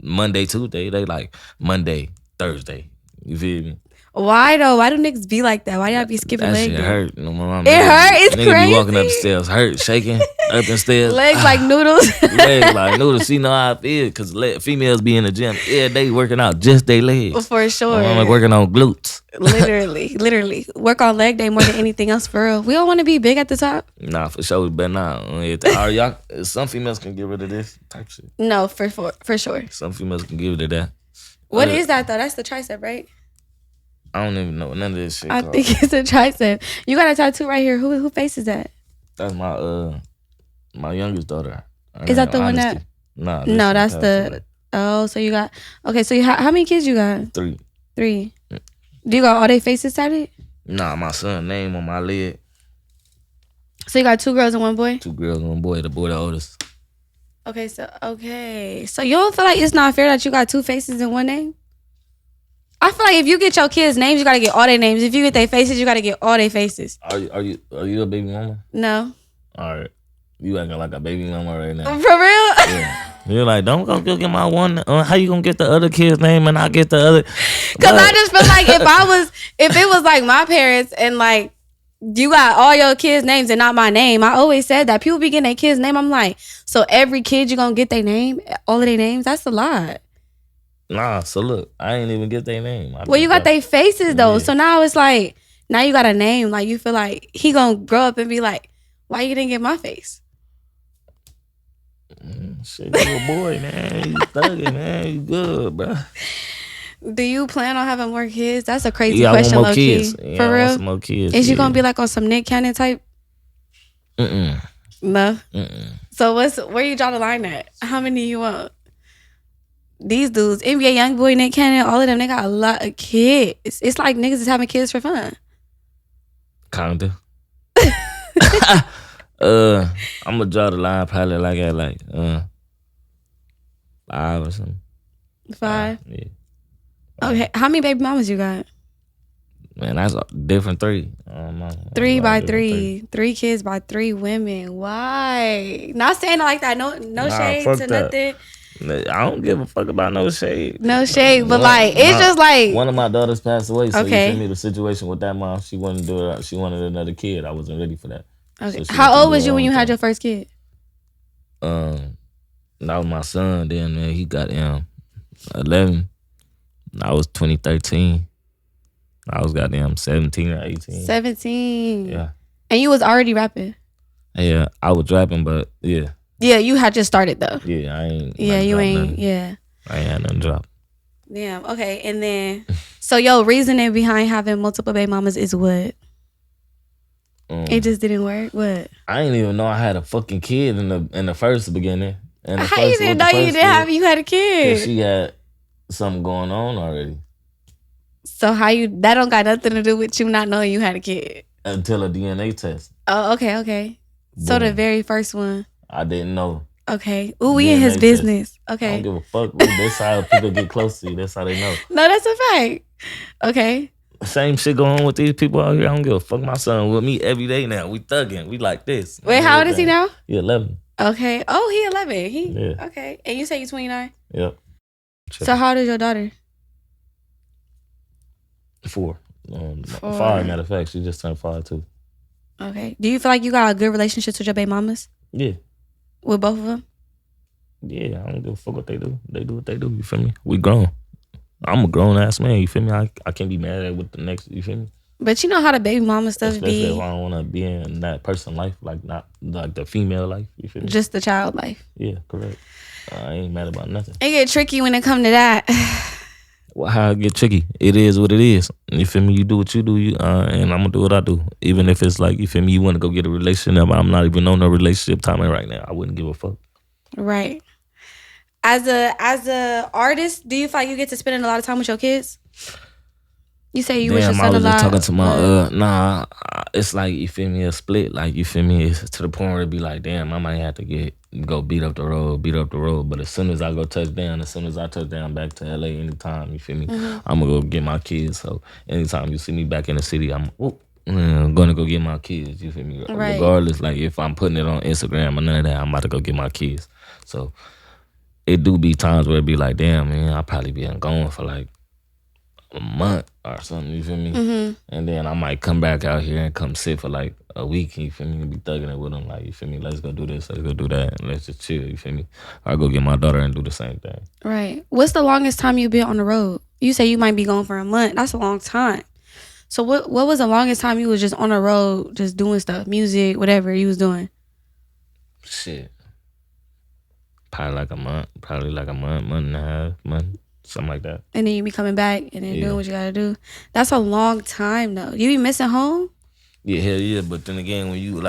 Monday, Tuesday. They like Monday, Thursday. You feel me?
Why though? Why do niggas be like that? Why y'all be skipping
that
leg
shit
day?
Hurt. You know, my mom,
it hurt? It's
nigga
crazy.
Be walking up the stairs, hurt, shaking, up the stairs.
Legs like noodles.
Legs like noodles. She know how I feel because females be in the gym every day working out just their legs.
For sure.
I'm like working on glutes.
Literally. Work on leg day more than anything else for real. We don't want to be big at the top.
Nah, for sure. But nah. Y'all, some females can get rid of this type shit.
No, for sure.
Some females can get rid of that.
What is that though? That's the tricep, right?
I don't even know none of this shit.
I think it's a tricep. You got a tattoo right here. Who face is that?
That's my youngest daughter.
Is that the one that?
Nah.
No, that's the. Oh, so you got. Okay, so how many kids you got?
3.
3. Do you got all their faces tatted?
Nah, my son name on my leg.
So you got 2 girls and 1 boy?
2 girls and 1 boy. The boy the oldest.
Okay, so you don't feel like it's not fair that you got 2 faces and 1 name? I feel like if you get your kids' names, you gotta get all their names. If you get their faces, you gotta get all their faces.
Are you a baby mama?
No.
All right. You acting like a baby mama right now.
For real?
Yeah. You're like, don't go get my one. How you gonna get the other kid's name and I get the other?
Cause I just feel like if it was like my parents and like you got all your kids' names and not my name. I always said that people be getting their kids' name. I'm like, so every kid you gonna get their name, all of their names? That's a lot.
Nah, so look, I ain't even get their name.
Well, you got their faces though, so now it's like now you got a name. Like you feel like he gonna grow up and be like, why you didn't get my face?
Shit, you a boy, man. You thugging, man. You good, bro.
Do you plan on having more kids? That's a crazy
I
question,
want more
low
kids.
key.
Yeah,
For
I
real?
want some more kids.
Is you gonna be like on some Nick Cannon type?
No.
So where you draw the line at? How many you want? These dudes, NBA Youngboy, Nick Cannon, all of them, they got a lot of kids. It's like niggas is having kids for fun.
Kinda. I'm gonna draw the line probably like at 5 or something.
5?
Yeah.
Okay, how many baby mamas you got?
Man, that's a different 3.
3 by 3. 3 kids by 3 women. Why? Not saying it like that. No shade to nothing.
I don't give a fuck about no shade.
No shade, but it's just like
one of my daughters passed away. So
okay.
You feel me? The situation with that mom, she wanted to do it. She wanted another kid. I wasn't ready for that.
Okay. So how old was you when you had your first kid?
That was my son. Then man, he got 11. I was 2013. I was goddamn 17 or 18.
17.
Yeah.
And you was already rapping?
Yeah, I was rapping, but yeah.
Yeah, you had just started though.
Yeah, I ain't.
Yeah, you ain't.
Nothing.
Yeah.
I ain't had nothing drop.
Damn. Okay, and then so your reasoning behind having multiple baby mamas is what? It just didn't work. What?
I didn't even know I had a fucking kid in the first beginning.
How you didn't know you had a kid?
She had something going on already.
So that don't got nothing to do with you not knowing you had a kid
until a DNA test.
Oh, okay. Boom. So the very first one.
I didn't know.
Okay. Ooh, we in his business. Okay.
I don't give a fuck. That's how people get close to you. That's how they know.
No, that's a fact. Okay.
Same shit going on with these people out here. I don't give a fuck. My son with me every day now. We thugging. We like this.
Wait, how old is he now?
He 11.
Okay. Oh, he 11.
Yeah.
Okay. And you say you 29?
Yep.
So how old is your daughter?
4. 5, matter of fact. She just turned 5 too.
Okay. Do you feel like you got a good relationship with your baby mamas?
Yeah.
With both of them?
Yeah, I don't give a fuck what they do. They do what they do. You feel me? We grown. I'm a grown ass man. You feel me? I can't be mad at what the next. You feel me?
But you know how the baby mama stuff
Especially
be.
if I don't want to be in that person's life, like not like the female life. You feel me?
Just the child life.
Yeah, correct. I ain't mad about nothing.
It get tricky when it come to that.
Well, how it get tricky? It is what it is. You feel me? You do what you do, and I'm gonna do what I do. Even if it's like, you feel me, you want to go get a relationship, but I'm not even on no relationship timing right now. I wouldn't give a fuck.
Right. As a artist, do you feel like you get to spend a lot of time with your kids? You say you wish your son
I was
a lot.
just talking to my it's like, you feel me, a split. Like, you feel me, it's to the point where it be like, damn, I might have to go beat up the road. But as soon as I go touch down back to LA anytime, you feel me, I'm gonna go get my kids. So anytime you see me back in the city, I'm gonna go get my kids. You feel me?
Right.
Regardless, like if I'm putting it on Instagram or none of that, I'm about to go get my kids. So it do be times where it be like, damn, man, I'll probably be gone for like a month or something, you feel me? And then I might come back out here and come sit for like a week, you feel me? And be thugging it with them, like, you feel me? Let's go do this, let's go do that, and let's just chill, you feel me? Or go get my daughter and do the same thing.
Right. What's the longest time you've been on the road? You say you might be gone for a month. That's a long time. So what was the longest time you was just on the road, just doing stuff, music, whatever you was doing?
Shit. Probably like a month, month and a half, something like that.
And then you be coming back and then doing what you gotta do. That's a long time though. You be missing home?
Yeah, hell yeah. But then again, when you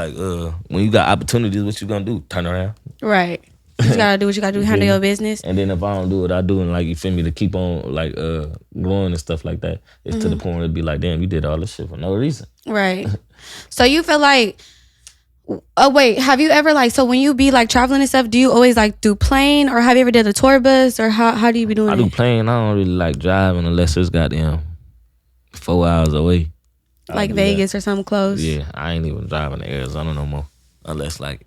when you got opportunities, what you gonna do? Turn around.
Right. You just gotta do what you gotta do, handle your business.
And then if I don't do what I do, and like, you feel me, to keep on like growing and stuff like that, it's to the point where it'd be like, damn, you did all this shit for no reason.
Right. So you feel like, oh wait, have you ever so when you be like traveling and stuff, do you always like do plane, or have you ever did a tour bus, or how do you be doing it?
I do plane. I don't really like driving unless it's goddamn 4 hours away.
Like Vegas or something close.
Yeah, I ain't even driving to Arizona no more unless like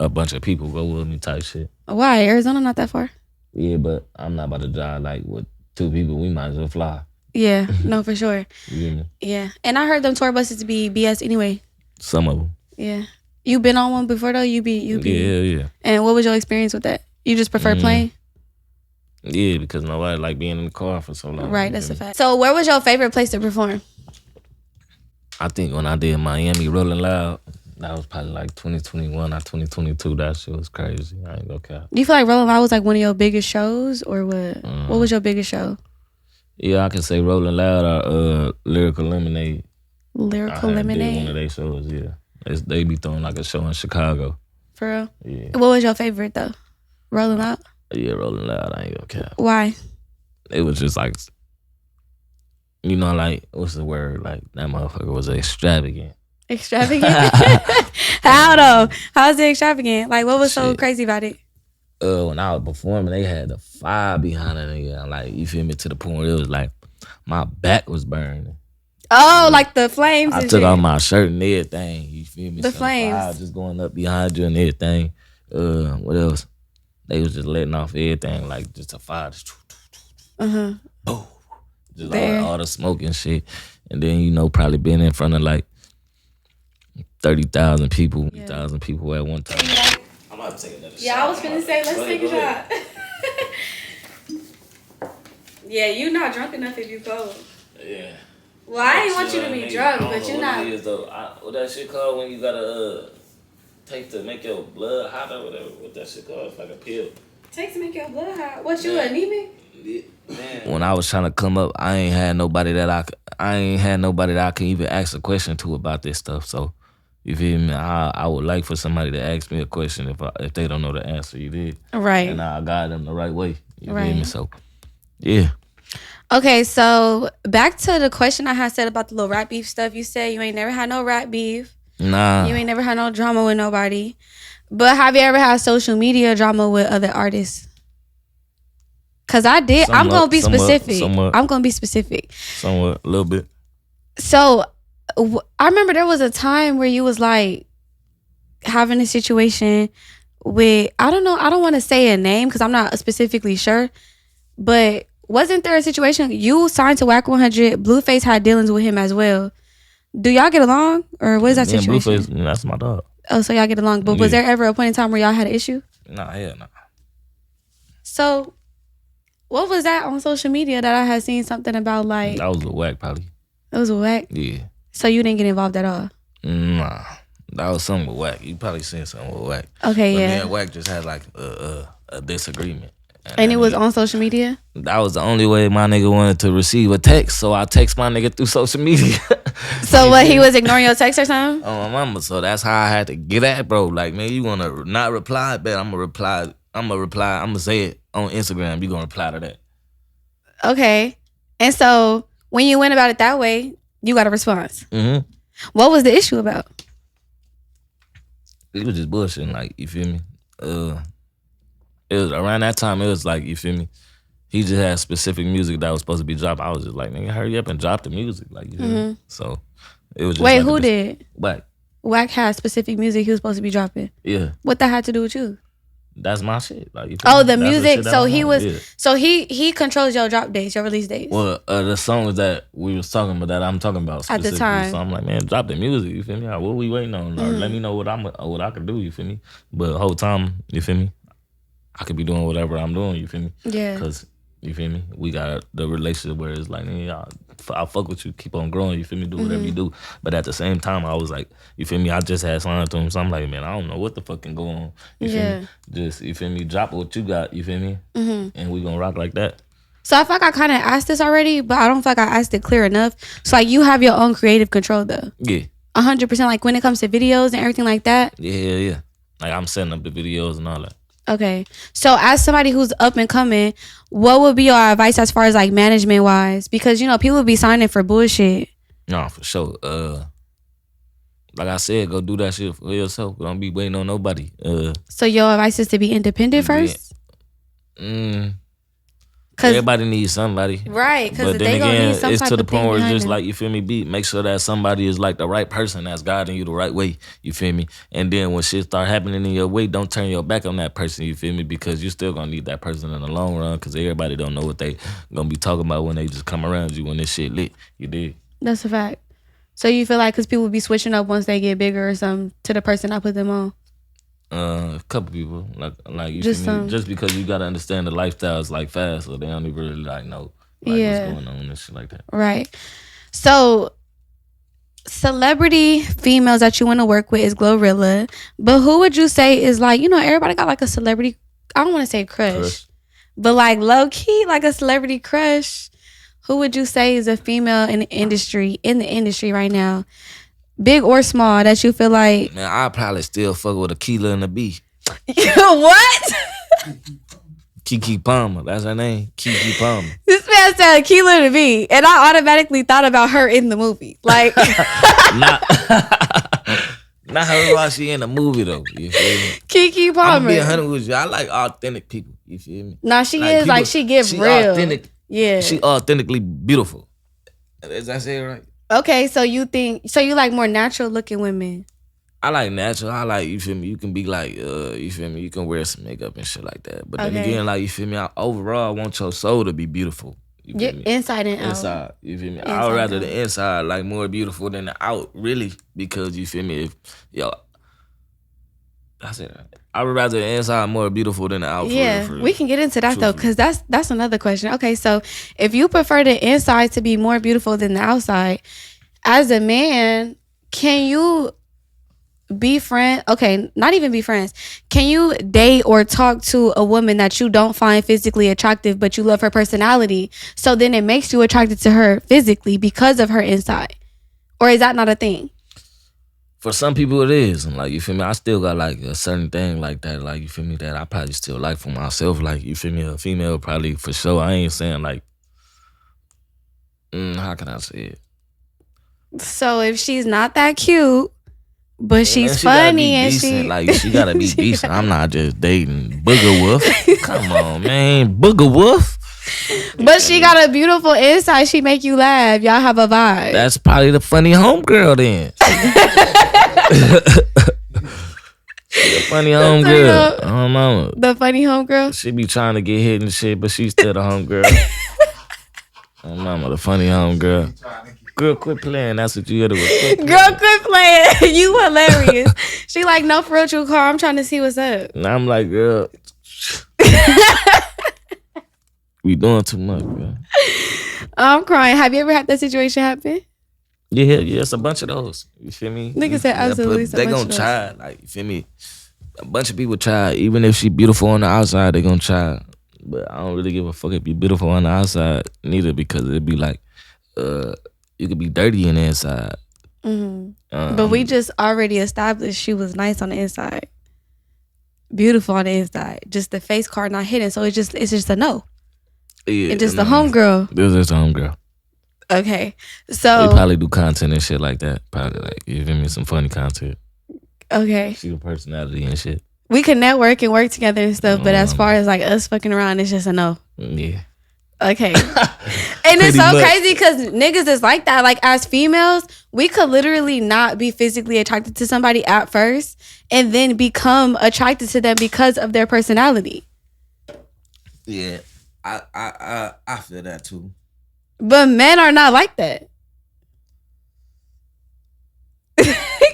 a bunch of people go with me type shit.
Why? Arizona not that far?
Yeah, but I'm not about to drive like with 2 people. We might as well fly.
Yeah, no, for sure.
You know?
Yeah, and I heard them tour buses be BS anyway.
Some of them.
Yeah, you been on one before though? You be.
Yeah.
And what was your experience with that? You just prefer plane?
Yeah, because nobody like being in the car for so long.
Right, that's a fact. So where was your favorite place to perform?
I think when I did Miami Rolling Loud, that was probably like 2021 or 2022. That shit was crazy. I ain't gonna cap.
Do you feel like Rolling Loud was like one of your biggest shows, or what? What was your biggest show?
Yeah, I can say Rolling Loud or Lyrical Lemonade.
Lyrical
I
Lemonade?
did one of their shows, yeah. They be throwing like a show in Chicago.
For real?
Yeah.
What was your favorite though? Rolling Loud?
Yeah, Rolling Loud. I ain't gonna cap.
Why?
It was just like, you know, like, what's the word? Like, that motherfucker was extravagant.
Extravagant? How though? How's it extravagant? Like, what was so crazy about it?
When I was performing, they had the fire behind it. Nigga. Like, you feel me? To the point where it was like, my back was burning.
Oh, like the flames
I
and
took
shit.
off my shirt and everything. You feel me?
The
so
flames.
fire just going up behind you and everything. What else? They was just letting off everything, like just a fire. Just, boom. Just all the smoke and shit. And then, you know, probably been in front of like 30,000 people, 1,000 people at one time. I'm about to take another shot.
Yeah, I was finna say, let's take a shot. Yeah, you not drunk enough if you cold.
Yeah.
Well, I didn't want you to be drunk, but you not.
What it is, though. What that shit called when you gotta take to make your blood hot or whatever? What that shit called? It's like a pill.
Take to make your blood hot. What, you anemic?
Man. When I was trying to come up, I ain't had nobody that I can even ask a question to about this stuff. So, you feel me? I would like for somebody to ask me a question if they don't know the answer. You did,
right?
And I guide them the right way. You
right.
feel me? So, yeah.
Okay, so back to the question I had said about the little rap beef stuff. You said you ain't never had no rap beef.
Nah.
You ain't never had no drama with nobody. But have you ever had social media drama with other artists? Cause I did. I'm gonna be specific.
Somewhat.
I'm gonna be specific.
Somewhat, a little bit.
So I remember there was a time where you was like having a situation with, I don't know, I don't want to say a name because I'm not specifically sure, but wasn't there a situation you signed to Wack 100? Blueface had dealings with him as well. Do y'all get along, or what is that situation?
Blueface, that's my dog.
Oh, so y'all get along. But was there ever a point in time where y'all had an issue?
Nah, hell no.
So What was that on social media that I had seen something about like?
That was a Wack probably.
It was a Wack?
Yeah.
So you didn't get involved at all?
Nah. That was something with Wack. You probably seen something with Wack.
Okay,
but
yeah.
me and Wack just had like a disagreement.
And it was on social media?
That was the only way my nigga wanted to receive a text, so I text my nigga through social media.
So what, he was ignoring your text or something?
Oh, my mama. So that's how I had to get at, bro. Like, man, you want to not reply? Bet I'm going to say it on Instagram. You going to reply to that.
Okay. And so when you went about it that way, you got a response.
Mm-hmm.
What was the issue about?
It was just bullshitting, like, you feel me? It was around that time, it was like, you feel me? He just had specific music that was supposed to be dropped. I was just like, nigga, hurry up and drop the music. Like, you feel me? So it was just
Wait,
like
who did?
Wack.
Wack had specific music he was supposed to be dropping.
Yeah.
What that had to do with you?
That's my shit. Like,
oh, the music. So he was. Yeah. So he controls your drop dates, your release dates.
Well, the songs that we was talking about, that I'm talking about
at the time.
So I'm like, man, drop the music. You feel me? Like, what we waiting on? Or let me know what I could do. You feel me? But the whole time, you feel me? I could be doing whatever I'm doing. You feel me?
Yeah.
Because you feel me? We got the relationship where it's like, yeah, I'll fuck with you, keep on growing. You feel me? Do whatever you do. But at the same time, I was like, you feel me? I just had signed to him, so I'm like, man, I don't know what the fuck can go on. You feel me? Just, you feel me? Drop what you got. You feel me? And we gonna rock like that.
So I feel like I kind of asked this already, but I don't feel like I asked it clear enough. So like, you have your own creative control though.
Yeah.
100%. Like when it comes to videos and everything like that.
Yeah. Like I'm setting up the videos and all that.
Okay. So as somebody who's up and coming, what would be your advice as far as like management wise? Because, you know, people be signing for bullshit.
No, for sure. Like I said, go do that shit for yourself. Don't be waiting on nobody.
So your advice is to be independent first?
Everybody needs somebody.
Right, because
but
they
then
gonna
again,
need some
it's
type
to the
of
point
thing
where it's
behind
just
them.
like, you feel me, make sure that somebody is like the right person that's guiding you the right way. You feel me? And then when shit start happening in your way, don't turn your back on that person. You feel me? Because you still gonna need that person in the long run. Because everybody don't know what they gonna be talking about when they just come around you when this shit lit. You dig?
That's a fact. So you feel like because people be switching up once they get bigger or something to the person I put them on?
A couple people like you
just
feel me? Just because you gotta understand the lifestyle is like fast, so they don't even really like know what's going on and shit like that.
Right. So celebrity females that you want to work with is Glorilla, but who would you say is like, you know, everybody got like a celebrity, I don't want to say crush, but like low key like a celebrity crush. Who would you say is a female in the industry right now, big or small, that you feel like?
Man, I probably still fuck with Aquila and the B.
What?
Keke Palmer, that's her name. Keke Palmer.
This man said Aquila and the B, and I automatically thought about her in the movie. Like,
not her while she in the movie though. You feel me?
Keke Palmer.
I'm being 100 with you. I like authentic people. You feel me?
Nah, she like is people, like she give real.
Authentic.
Yeah.
She authentically beautiful. Is that say it right?
Okay, so you like more natural looking women.
I like natural. I like, you feel me? You can be like, you feel me? You can wear some makeup and shit like that. But then again, like, you feel me? Overall, I want your soul to be beautiful. You feel me?
Inside and out.
Inside, you feel me? I would rather the inside like more beautiful than the out, really, because you feel me? That's it. I would rather the inside more beautiful than the out.
Yeah,
for real.
We can get into that though, because that's another question. Okay, so if you prefer the inside to be more beautiful than the outside, as a man, can you be friends? Okay, not even be friends. Can you date or talk to a woman that you don't find physically attractive, but you love her personality? So then it makes you attracted to her physically because of her inside, or is that not a thing?
For some people it is. And like, you feel me? I still got like a certain thing like that. Like, you feel me? That I probably still like for myself. Like, you feel me? A female probably for sure. I ain't saying like, how can I say it?
So if she's not that cute, but she's funny and she
like, she gotta be decent. I'm not just dating Booger Wolf. Come on, man, Booger Wolf.
But she got a beautiful inside. She make you laugh. Y'all have a vibe.
That's probably the funny homegirl then. The funny homegirl. I don't know.
The funny homegirl.
She be trying to get hit and shit, but she's still the homegirl. Oh mama, the funny homegirl. Girl, quit playing. That's what you gotta do.
Girl, quit playing. You hilarious. She like, no, for real, true Carr. I'm trying to see what's up.
And I'm like, girl. We doing too much, bro.
I'm crying. Have you ever had that situation happen?
Yeah, it's a bunch of those. You feel me?
Nigga said absolutely.
They gonna try, like, you feel me? A bunch of people try, even if she beautiful on the outside, they gonna try. But I don't really give a fuck if you beautiful on the outside, neither, because it'd be like, you could be dirty in the inside.
Mm-hmm. But we just already established she was nice on the inside, beautiful on the inside. Just the face card not hidden, so it's just a no.
Yeah,
it's just a homegirl.
It's just a homegirl.
Okay, so
they probably do content and shit like that. Probably like, you feel me, some funny content.
Okay,
she a personality and shit.
We can network and work together and stuff, but as far as like us fucking around, it's just a no.
Yeah.
Okay. And it's so crazy because niggas is like that. Like, as females, we could literally not be physically attracted to somebody at first and then become attracted to them because of their personality.
Yeah, I feel that too.
But men are not like that.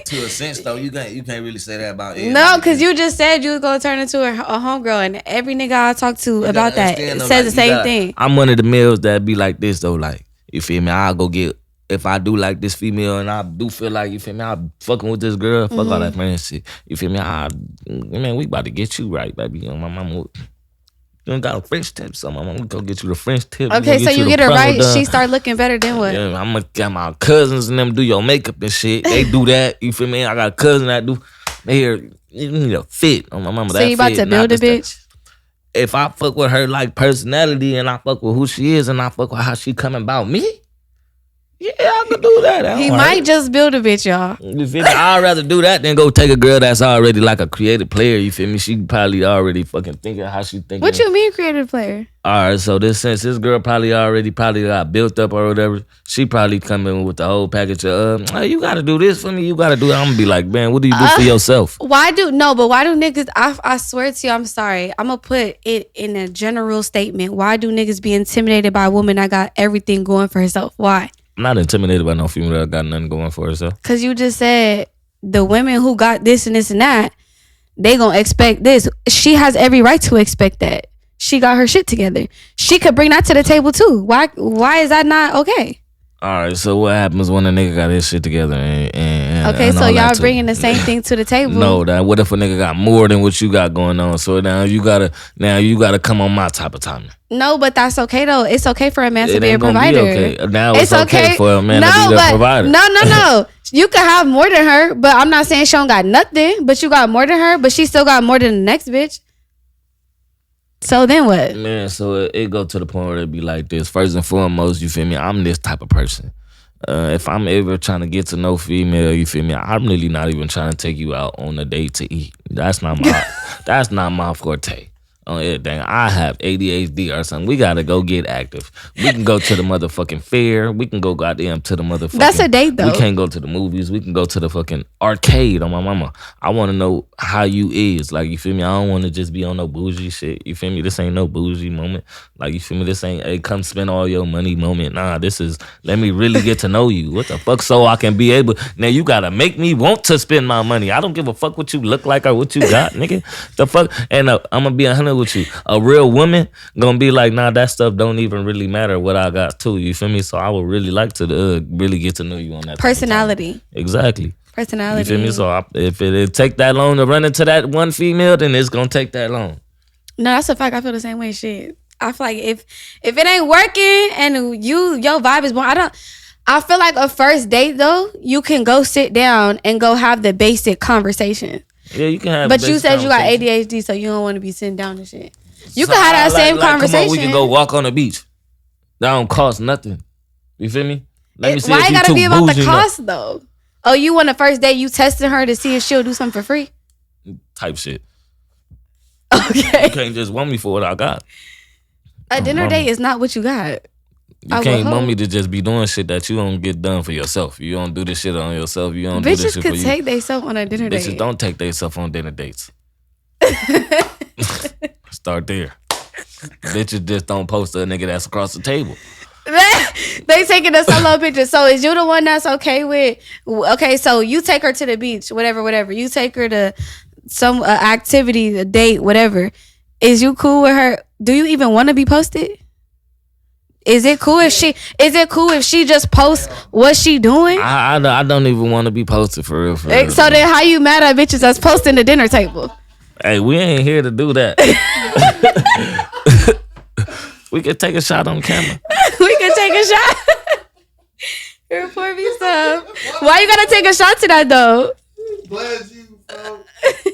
To a sense, though, you can't really say that about it.
No, because you just said you was gonna turn into a homegirl, and every nigga I talk to about that says like, the same thing.
I'm one of the males that be like this though, like, you feel me? I'll go get, if I do like this female and I do feel like, you feel me, I'm fucking with this girl, fuck all that friend shit. You feel me? Man, we about to get you right, baby. My mama. You don't got a French tip, so I'm gonna go get you the French tip.
Okay, so you get her right, she start looking better than what?
Yeah, I'm gonna get my cousins and them do your makeup and shit. They do that, you feel me? I got a cousin that do. They here, you need a fit on my mama.
So you about to build a bitch?
If I fuck with her like personality and I fuck with who she is and I fuck with how she coming about me, yeah, I could do that.
He might just build a bitch, y'all.
You feel me? I'd rather do that than go take a girl that's already like a creative player. You feel me? She probably already fucking thinking how she thinking.
What you mean creative player?
All right, so since this girl probably got built up or whatever, she probably coming with the whole package of, hey, you got to do this for me. You got to do that. I'm going to be like, man, what do you do for yourself?
Why do niggas, I swear to you, I'm sorry. I'm going to put it in a general statement. Why do niggas be intimidated by a woman that got everything going for herself? Why?
I'm not intimidated by no female that got nothing going for herself.
Because you just said the women who got this and this and that, they gonna expect this. She has every right to expect that. She got her shit together. She could bring that to the table too. Why is that not okay?
All right, so what happens when a nigga got his shit together and
okay,
and
so y'all bringing the same thing to the table?
No, what if a nigga got more than what you got going on? So now you gotta come on my type of timing.
No, but that's okay though. It's okay for a man to be a provider.
Okay. Now it's okay for a man to be a provider.
No. You can have more than her, but I'm not saying she don't got nothing. But you got more than her, but she still got more than the next bitch. So then what?
Man, so it go to the point where it be like this. First and foremost, you feel me? I'm this type of person. If I'm ever trying to get to know female, you feel me? I'm really not even trying to take you out on a date to eat. That's not my forte. On everything. I have ADHD or something. We gotta go get active. We can go to the motherfucking fair. We can go goddamn to the motherfucking.
That's a date though.
We can't go to the movies. We can go to the fucking arcade on my mama. I want to know how you is. Like, you feel me? I don't want to just be on no bougie shit. You feel me? This ain't no bougie moment. Like, you feel me? This ain't a come spend all your money moment. Nah, this is let me really get to know you. What the fuck? So I can be able. Now you gotta make me want to spend my money. I don't give a fuck what you look like or what you got, nigga. The fuck? And I'm gonna be 100 with you. A real woman gonna be like, nah, that stuff don't even really matter what I got too. You feel me? So I would really like to really get to know you on that
personality.
Exactly.
Personality.
You feel me? So if it take that long to run into that one female, then it's gonna take that long.
No, that's a fact. I feel the same way. Shit. I feel like if it ain't working and your vibe is born, I feel like a first date though, you can go sit down and go have the basic conversation.
Yeah, you can have.
But you said you got ADHD, so you don't want to be sitting down and shit. You can have that same conversation.
Come on, we can go walk on the beach. That don't cost nothing. You feel me? Let me see.
Why it gotta be about the cost though? Oh, you want a first date? You testing her to see if she'll do something for free?
Type shit.
Okay.
You can't just want me for what I got.
A dinner date is not what you got.
You can't want me to just be doing shit that you don't get done for yourself. You don't do this shit on yourself. You don't do this shit for you.
Bitches could take themselves on a dinner date.
Bitches don't take themselves on dinner dates. Start there. Bitches just don't post a nigga that's across the table.
They taking a solo picture. So is you the one that's okay with? Okay, so you take her to the beach, whatever. You take her to some activity, a date, whatever. Is you cool with her? Do you even want to be posted? Is it cool if she just posts what she doing?
I don't even want to be posted for real.
So then how you mad at bitches that's posting the dinner table?
Hey, we ain't here to do that. We could take a shot on camera.
We can take a shot. Report me some. Why you gotta take a shot to that though?
Glad you, folks.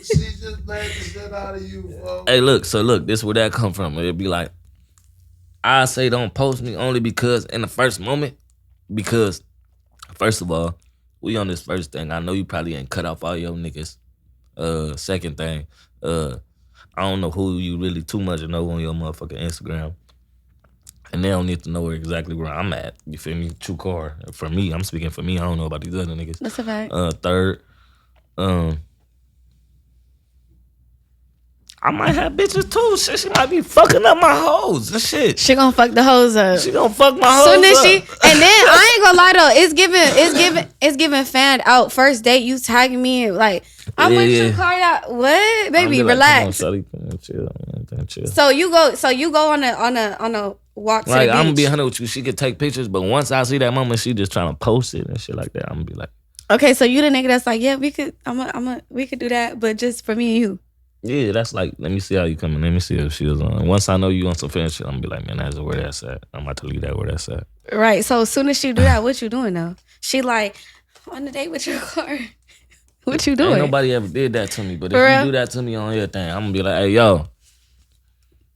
She just made the shit out of you, folks.
Hey, look, this is where that come from. It'd be like, I say don't post me only because in the first moment, because first of all, we on this first thing. I know you probably ain't cut off all your niggas. Second thing, I don't know who you really too much to know on your motherfucking Instagram. And they don't need to know exactly where I'm at. You feel me? True Carr. For me, I'm speaking for me. I don't know about these other niggas.
That's a fact.
Third, I might have bitches too. Shit, she might be fucking up my hoes and shit.
She gonna fuck the hoes up.
She gonna fuck my hoes
Soon as
up.
and then I ain't gonna lie though, it's giving fan out. First date, you tagging me like I'm with you, Carr. What, baby? Relax.
Come on, Shawty, chill.
So you go on a walk to
Like,
the beach.
I'm gonna be 100 with you. She could take pictures, but once I see that moment, she just trying to post it and shit like that. I'm gonna be like,
okay, so you the nigga that's like, yeah, we could do that, but just for me and you.
yeah, that's like, let me see how you coming. Let me see if she was on. Once I know you on some fan shit, I'm gonna be like, man, that's where that's at. I'm about to leave that where that's at.
Right. So as soon as she do that, what you doing though? She like, on the date with your car. What you doing?
Ain't nobody ever did that to me, but if
For
you
real?
do that to me on everything, I'm gonna be like, hey, yo,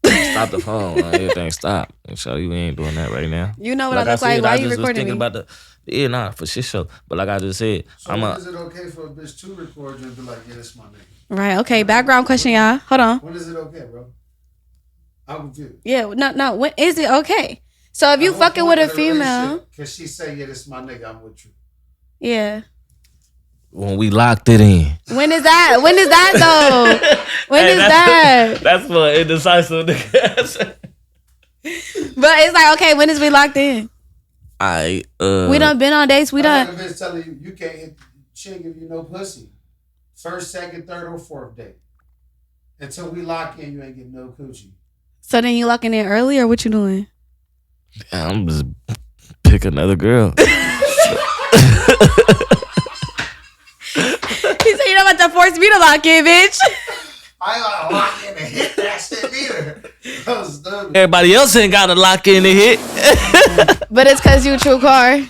stop the phone. Everything stop. And show you ain't doing that right now.
You know what I look like? Why you recording me?
About for shit show. But like I just said,
So is it okay for a bitch to record you and be like, yeah, this my nigga?
Right. Okay. Background question, y'all. Hold on.
When is it okay, bro? I'm confused.
Yeah. No. When is it okay? So if you fucking with a female,
can she say, yeah, this is my nigga, I'm with you?
yeah.
when we locked it in.
When is that? When is that though? When is that?
That's for indecisive niggas.
But it's like, okay, when is we locked in?
We
done been on dates. We done.
I got a bitch telling you can't hit. She ain't give you no pussy. First, second, third, or fourth date. Until we lock in, you ain't getting no coochie.
So then you locking in early, or what you doing?
Yeah, I'm just pick another girl.
He said, "You're not about to force me to lock in, bitch."
I ain't gotta lock in and hit that shit either. That was dumb.
Everybody else ain't got to lock in and hit.
But it's because you true Carr.
You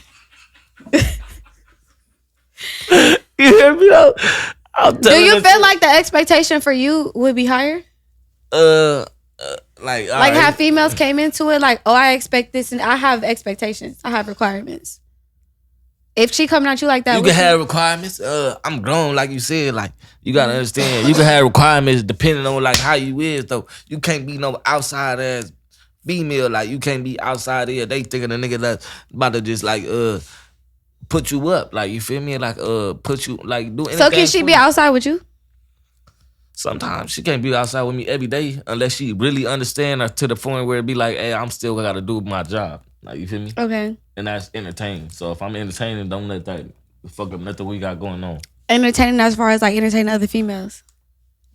hear me though?
Do you feel like the expectation for you would be higher?
Like
how females came into it, like, oh, I expect this, and I have expectations. I have requirements. If she coming at you like that,
you can have requirements. I'm grown, like you said. Like, you gotta understand, you can have requirements depending on like how you is though. You can't be no outside ass female. Like, you can't be outside here. They thinking a nigga that's about to just like put you up. Like, you feel me? Like put you like do anything.
So can she be outside with you?
Sometimes she can't be outside with me every day unless she really understand her to the point where it be like, hey, I'm still gotta do my job. Like, you feel me?
Okay.
And that's entertaining. So if I'm entertaining, don't let that fuck up nothing we got going on.
Entertaining as far as like entertaining other females.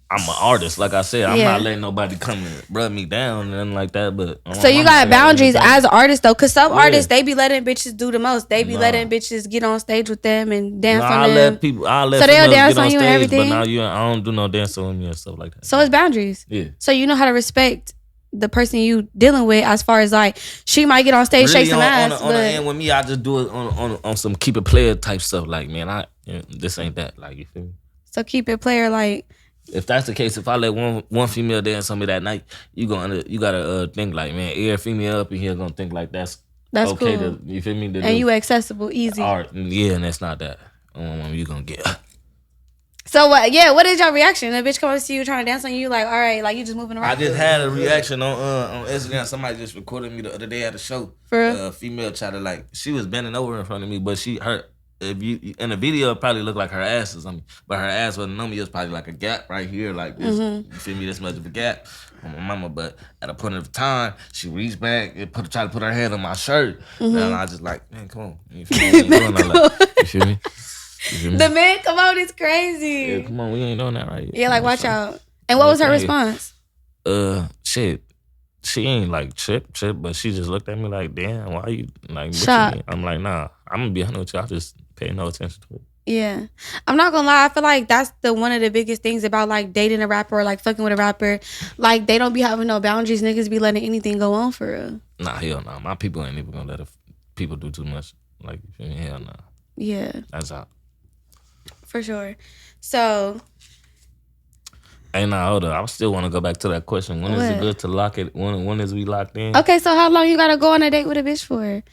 I'm an artist, like I said. I'm
Yeah.
not letting nobody come and rub me down and nothing like that. But
So you got boundaries as an artist though, cause some
Yeah.
artists they be letting bitches do the most. They be letting bitches get on stage with them and dance on them.
I'll let
So they'll
females
dance
get
on you and
stage,
everything?
But now I don't do no dancing on me and stuff like that.
So it's boundaries.
Yeah.
So you know how to respect the person you dealing with, as far as like she might get on stage,
Really,
shake some ass,
on the end with me, I just do it on some keep it player type stuff. Like, man, this ain't that. Like, you feel me?
so keep it player like.
If that's the case, if I let one female dance on me that night, you gotta think like, man, every female up in here gonna think like that's okay.
Cool.
You feel me?
And you accessible, easy.
Art, yeah, and that's not that. You gonna get.
So what? Yeah, what is your reaction? A bitch come up to you trying to dance on you, like, all right, like you just moving around.
I just had a reaction on Instagram. Somebody just recorded me the other day at a show.
For real?
Female tried to like, she was bending over in front of me, but if you in the video, it probably looked like her ass or something, but her ass wasn't on me. It was probably like a gap right here, like this.
Mm-hmm.
You feel me? This much of a gap on my mama. But at a point of time, she reached back and tried to put her hand on my shirt, and I just like, man, come on. You feel me? We ain't doing all that. You feel me?
The man come out is crazy.
Yeah, come on, we ain't doing that right.
Yeah, like watch out. And what was her response?
Shit. she ain't like trip, but she just looked at me like, damn, why you like what you
Shocked.
mean? I'm like, nah, I'm gonna be honest with you. I just pay no attention to it.
Yeah. I'm not gonna lie, I feel like that's one of the biggest things about like dating a rapper or like fucking with a rapper. Like they don't be having no boundaries. Niggas be letting anything go on for real.
Nah, hell no. My people ain't even gonna let people do too much. Like, you feel me? Hell no.
Yeah.
That's out.
For sure. So
Hey, nah, hold up. I still want to go back to that question. When is it
What?
good to lock it? When is we locked in?
okay, so how long you gotta go on a date with a bitch for?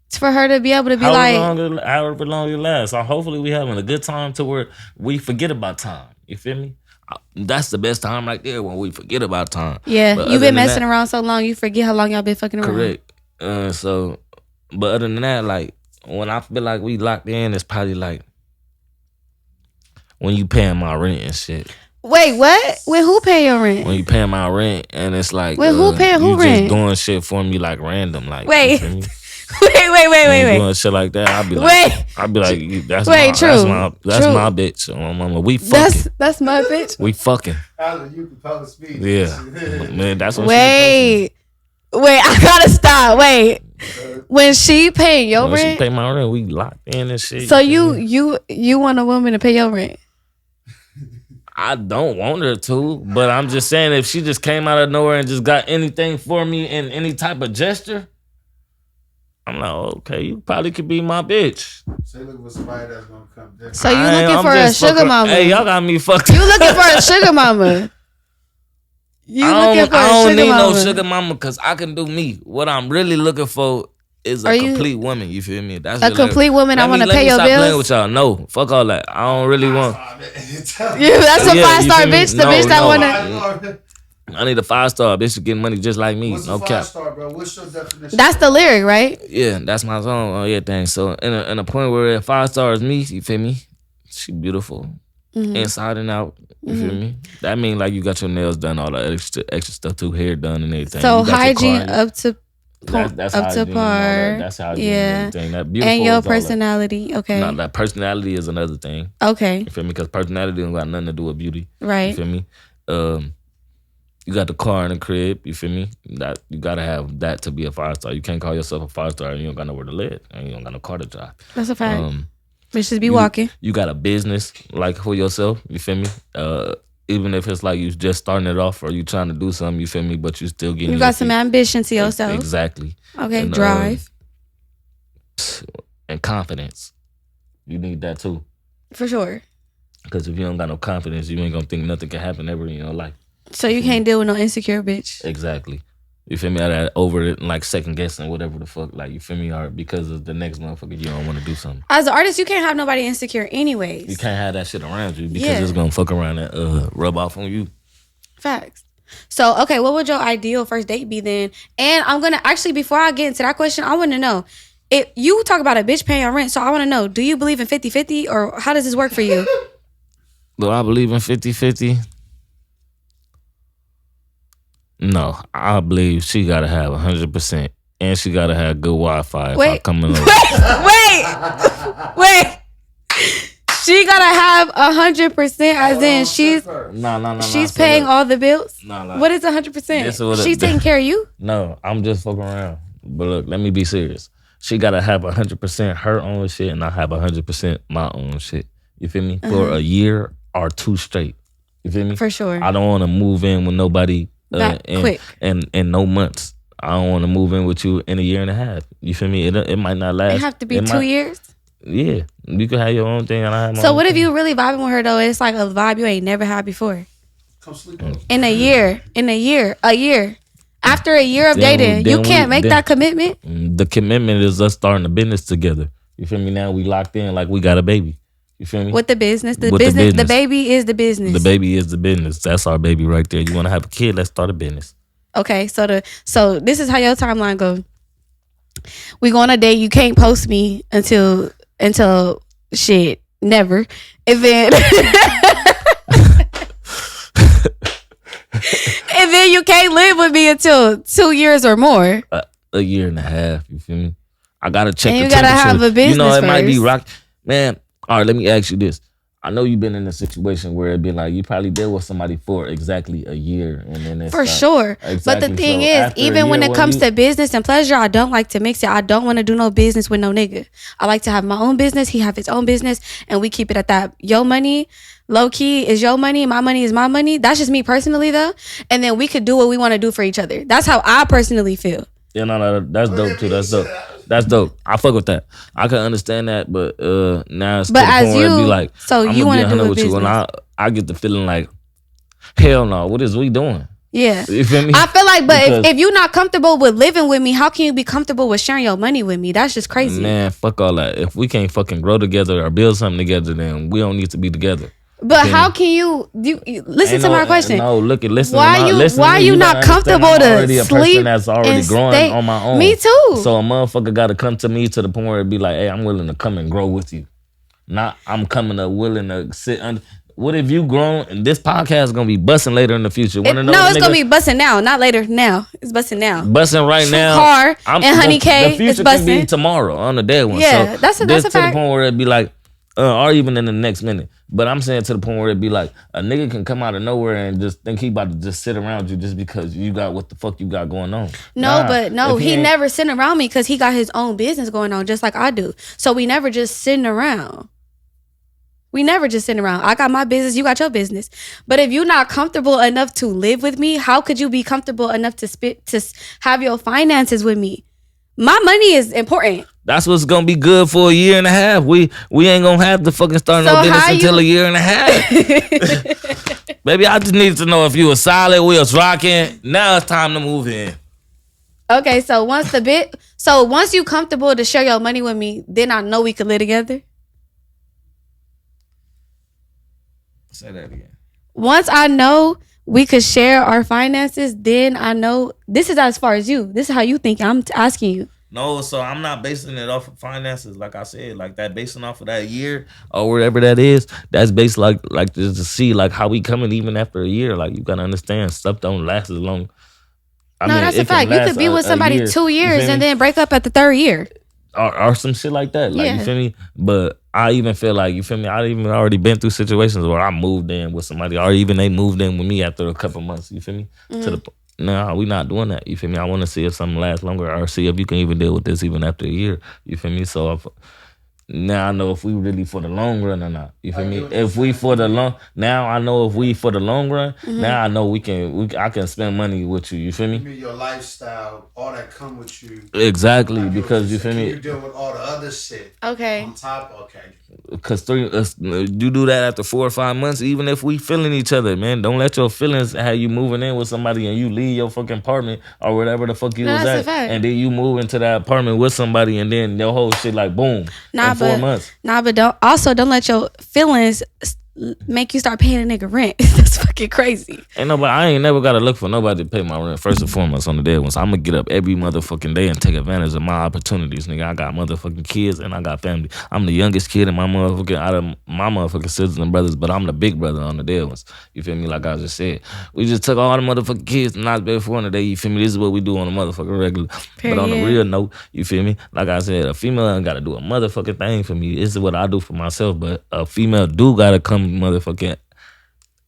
It's for her to be able to be
However long it lasts. So hopefully we having a good time to where we forget about time. You feel me? That's the best time right there when we forget about time.
yeah,
But
you've
other
been
than
messing
that-
around so long you forget how long y'all been fucking around.
Correct. But other than that, like when I feel like we locked in, it's probably like when you paying my rent and shit.
Wait, what? When who pay your rent?
When you paying my rent and it's like
Wait, who paying who
you
rent?
just doing shit for me like random, like
Wait.
you feel me?
wait,
When you doing shit like that, I'll be like, that's
Wait,
my
true.
that's
True.
my bitch. Mama, we fucking.
That's my bitch.
We fucking.
Alan, you can post me.
Yeah. Man, that's what
Wait, I gotta stop. Wait, when she paying your
when she
rent,
pay my rent, we locked in and shit.
so
feel me?
you want a woman to pay your rent?
I don't want her to, but I'm just saying if she just came out of nowhere and just got anything for me in any type of gesture, I'm like, okay, you probably could be my bitch.
Say look for somebody that's gonna come different.
So you looking for a sugar mama?
Hey, y'all got me fucked
You
up.
looking for a sugar mama? You looking for
I
a
don't
sugar
need
mama?
no sugar mama because I can do me. What I'm really looking for is a
Are you-
complete woman. You feel me? That's
A complete woman. I want to pay your
Let me stop playing
bills.
with y'all. No, fuck all that. I don't really want.
Yeah, that's a
Yeah, you
5-star
feel me?
bitch. The
No,
bitch that
no.
wanna.
I need a 5-star bitch to get money just like me.
What's
No
a
cap.
5-star, bro? What's your definition?
That's the lyric, right?
Yeah, that's my song on everything. So in a point where a 5-star is me, you feel me? She beautiful. Inside and out. You feel me? That mean like you got your nails done, all the extra stuff too, hair done and everything.
So
You got your
hygiene
car-
up to
that's
up to
hygiene and all that.
par.
That's hygiene
Yeah.
and everything. That beautiful
And your
is all that.
personality. Okay.
Now that personality is another thing.
Okay.
You feel me? Because personality don't got nothing to do with beauty. You
Right.
feel me? You got the car in the crib. You feel me? That you gotta have that to be a 5-star. You can't call yourself a 5-star and you don't got nowhere to live and you don't got no car to drive.
That's a fact.
Um,
Bitches be walking.
You got a business like for yourself. You feel me? Even if it's like you just starting it off or you trying to do something. You feel me? But you still getting.
You
your
got some
feet.
ambition to yourself.
Exactly.
Okay.
And,
Drive.
And confidence. You need that too.
For sure.
Because if you don't got no confidence, you ain't gonna think nothing can happen ever in your life.
So you can't deal with no insecure bitch.
Exactly. You feel me? That over it, like second guessing, whatever the fuck. Like you feel me? Or because of the next motherfucker, you don't want to do something.
As an artist, you can't have nobody insecure anyways.
You can't have that shit around you because
Yeah.
it's gonna fuck around and rub off on you.
Facts. So, okay, what would your ideal first date be then? And I'm going to actually, before I get into that question, I want to know, if you talk about a bitch paying your rent, so I want to know, do you believe in 50-50 or how does this work for you?
Do I believe in 50-50? No, I believe she gotta have 100%, and she gotta have good Wi-Fi if I come in over.
Wait. She gotta have 100%, as in she's paying all the bills.
Nah.
What is 100%?
This what
She's taking care of you.
No, I'm just fucking around. But look, let me be serious. She gotta have 100% her own shit, and I have 100% my own shit. You feel me? For a year or two straight. You feel me?
For sure.
I don't want to move in with nobody
That quick.
and no months. I don't want to move in with you in a year and a half. You feel me? It might not last.
It have to be 2 years.
Yeah, you can have your own thing, and I have my
So
own
what if
thing.
you really vibing with her though? It's like a vibe you ain't never had before.
Come sleep over.
In a year. After a year of dating, you can't make that commitment.
The commitment is us starting a business together. You feel me? Now we locked in like we got a baby. You feel me?
With the business, the
With the
business, the
business.
baby is the business.
The baby is the business. That's our baby right there. You want to have a kid? Let's start a business.
Okay, so this is how your timeline goes. We go on a date. You can't post me until shit never, and then and then you can't live with me until 2 years or more.
A year and a half. You feel me? I gotta check.
And
the
you gotta
temperature.
have a business
You know, it might be
first.
rock. Man, all right. Let me ask you this. I know you've been in a situation where it'd be like you probably deal with somebody for exactly a year, and then it's
For sure.
exactly.
But the thing
So
is,
after a
even when
year,
it comes to business and pleasure, I don't like to mix it. I don't want to do no business with no nigga. I like to have my own business. He have his own business, and we keep it at that. Your money, low key, is your money. My money is my money. That's just me personally, though. And then we could do what we want to do for each other. That's how I personally feel.
Yeah, no, that's dope too. That's dope. That's dope. I fuck with that. I can understand that, but now it's
But
to the
as
point where it'd be
you-
like,
so
I'm
you
gonna
wanna
be
do a
100 with you, and
business.
I get the feeling like, hell no, what is we doing?
Yeah.
You feel me?
I feel like, but
Because-
if you're not comfortable with living with me, how can you be comfortable with sharing your money with me? That's just crazy.
Man, fuck all that. If we can't fucking grow together or build something together, then we don't need to be together.
But
Okay.
how can you listen
Ain't
to my question?
No, look at listen.
Why
to my,
you
listen
why
to me.
you
You
not
gotta understand
comfortable
I'm
to
already a
sleep
person that's already
and
growing
stay-
on my own.
Me too.
So a motherfucker got to come to me to the point where it be like, hey, I'm willing to come and grow with you. Not I'm coming to willing to sit under. What if you grown and this podcast is gonna be busting later in the future?
No, it's gonna be busting now, not later. Now it's busting now.
busting right now.
Carr and Honeey K
The future
is
can
busting.
be tomorrow on the dead one.
Yeah,
so
that's a
this to
fact.
the point where it'd be like, or even in the next minute. But I'm saying to the point where it'd be like a nigga can come out of nowhere and just think he about to just sit around you just because you got what the fuck you got going on.
No,
Nah,
but no,
if
he
ain't-
never sitting around me because he got his own business going on just like I do. So we never just sitting around. We never just sitting around. I got my business, you got your business. But if you're not comfortable enough to live with me, how could you be comfortable enough to have your finances with me? My money is important.
That's what's gonna be good for a year and a half. We ain't gonna have to fucking start
So
no business
how
until
you-
a year and a half. Baby, I just need to know if you were solid, we was rocking. Now it's time to move in.
Okay, so once you comfortable to share your money with me, then I know we could live together.
Say that again.
Once I know we could share our finances, then I know this is as far as you. This is how you think. I'm asking you.
No, so I'm not basing it off of finances, like I said, like that basing off of that year or whatever that is. That's based like just to see like how we coming even after a year. Like you gotta understand, stuff don't last as long.
That's a
it can
fact. You
last
could be with
a
somebody
year,
2
you
years
feel
and
me?
then break up at the 3rd year.
or some shit like that. Like
Yeah.
you feel me? But I even feel like, you feel me? I even already been through situations where I moved in with somebody, or even they moved in with me after a couple months. You feel me? To the no, we not doing that. You feel me? I want to see if something lasts longer, or see if you can even deal with this even after a year. You feel me? So now I know if we really for the long run or not. You feel me? If we for the long, now I know if we for the long run. Now I know I can spend money with you. You feel
I
me?
mean, your lifestyle, all that come with you.
Exactly,
Like,
because you feel
can
me?
You deal with all the other shit
Okay.
on top. Okay.
Because you do that after 4 or 5 months, even if we feeling each other, man. Don't let your feelings have you moving in with somebody and you leave your fucking apartment or whatever the fuck you
No,
was
that's a
at,
fact.
and then you move into that apartment with somebody, and then your whole shit like boom in 4 months.
But don't let your feelings make you start paying a nigga rent. That's fucking crazy.
I ain't never gotta look for nobody to pay my rent first and foremost on the dead ones. I'm gonna get up every motherfucking day and take advantage of my opportunities, nigga. I got motherfucking kids and I got family. I'm the youngest kid in my motherfucking out of my motherfucking sisters and brothers, but I'm the big brother on the dead ones. You feel me? Like I just said, we just took all the motherfucking kids and not bed for one today. You feel me? This is what we do on a motherfucking regular. But on the
Period.
real note, you feel me? Like I said, a female ain't gotta do a motherfucking thing for me. This is what I do for myself, but a female do gotta come motherfucking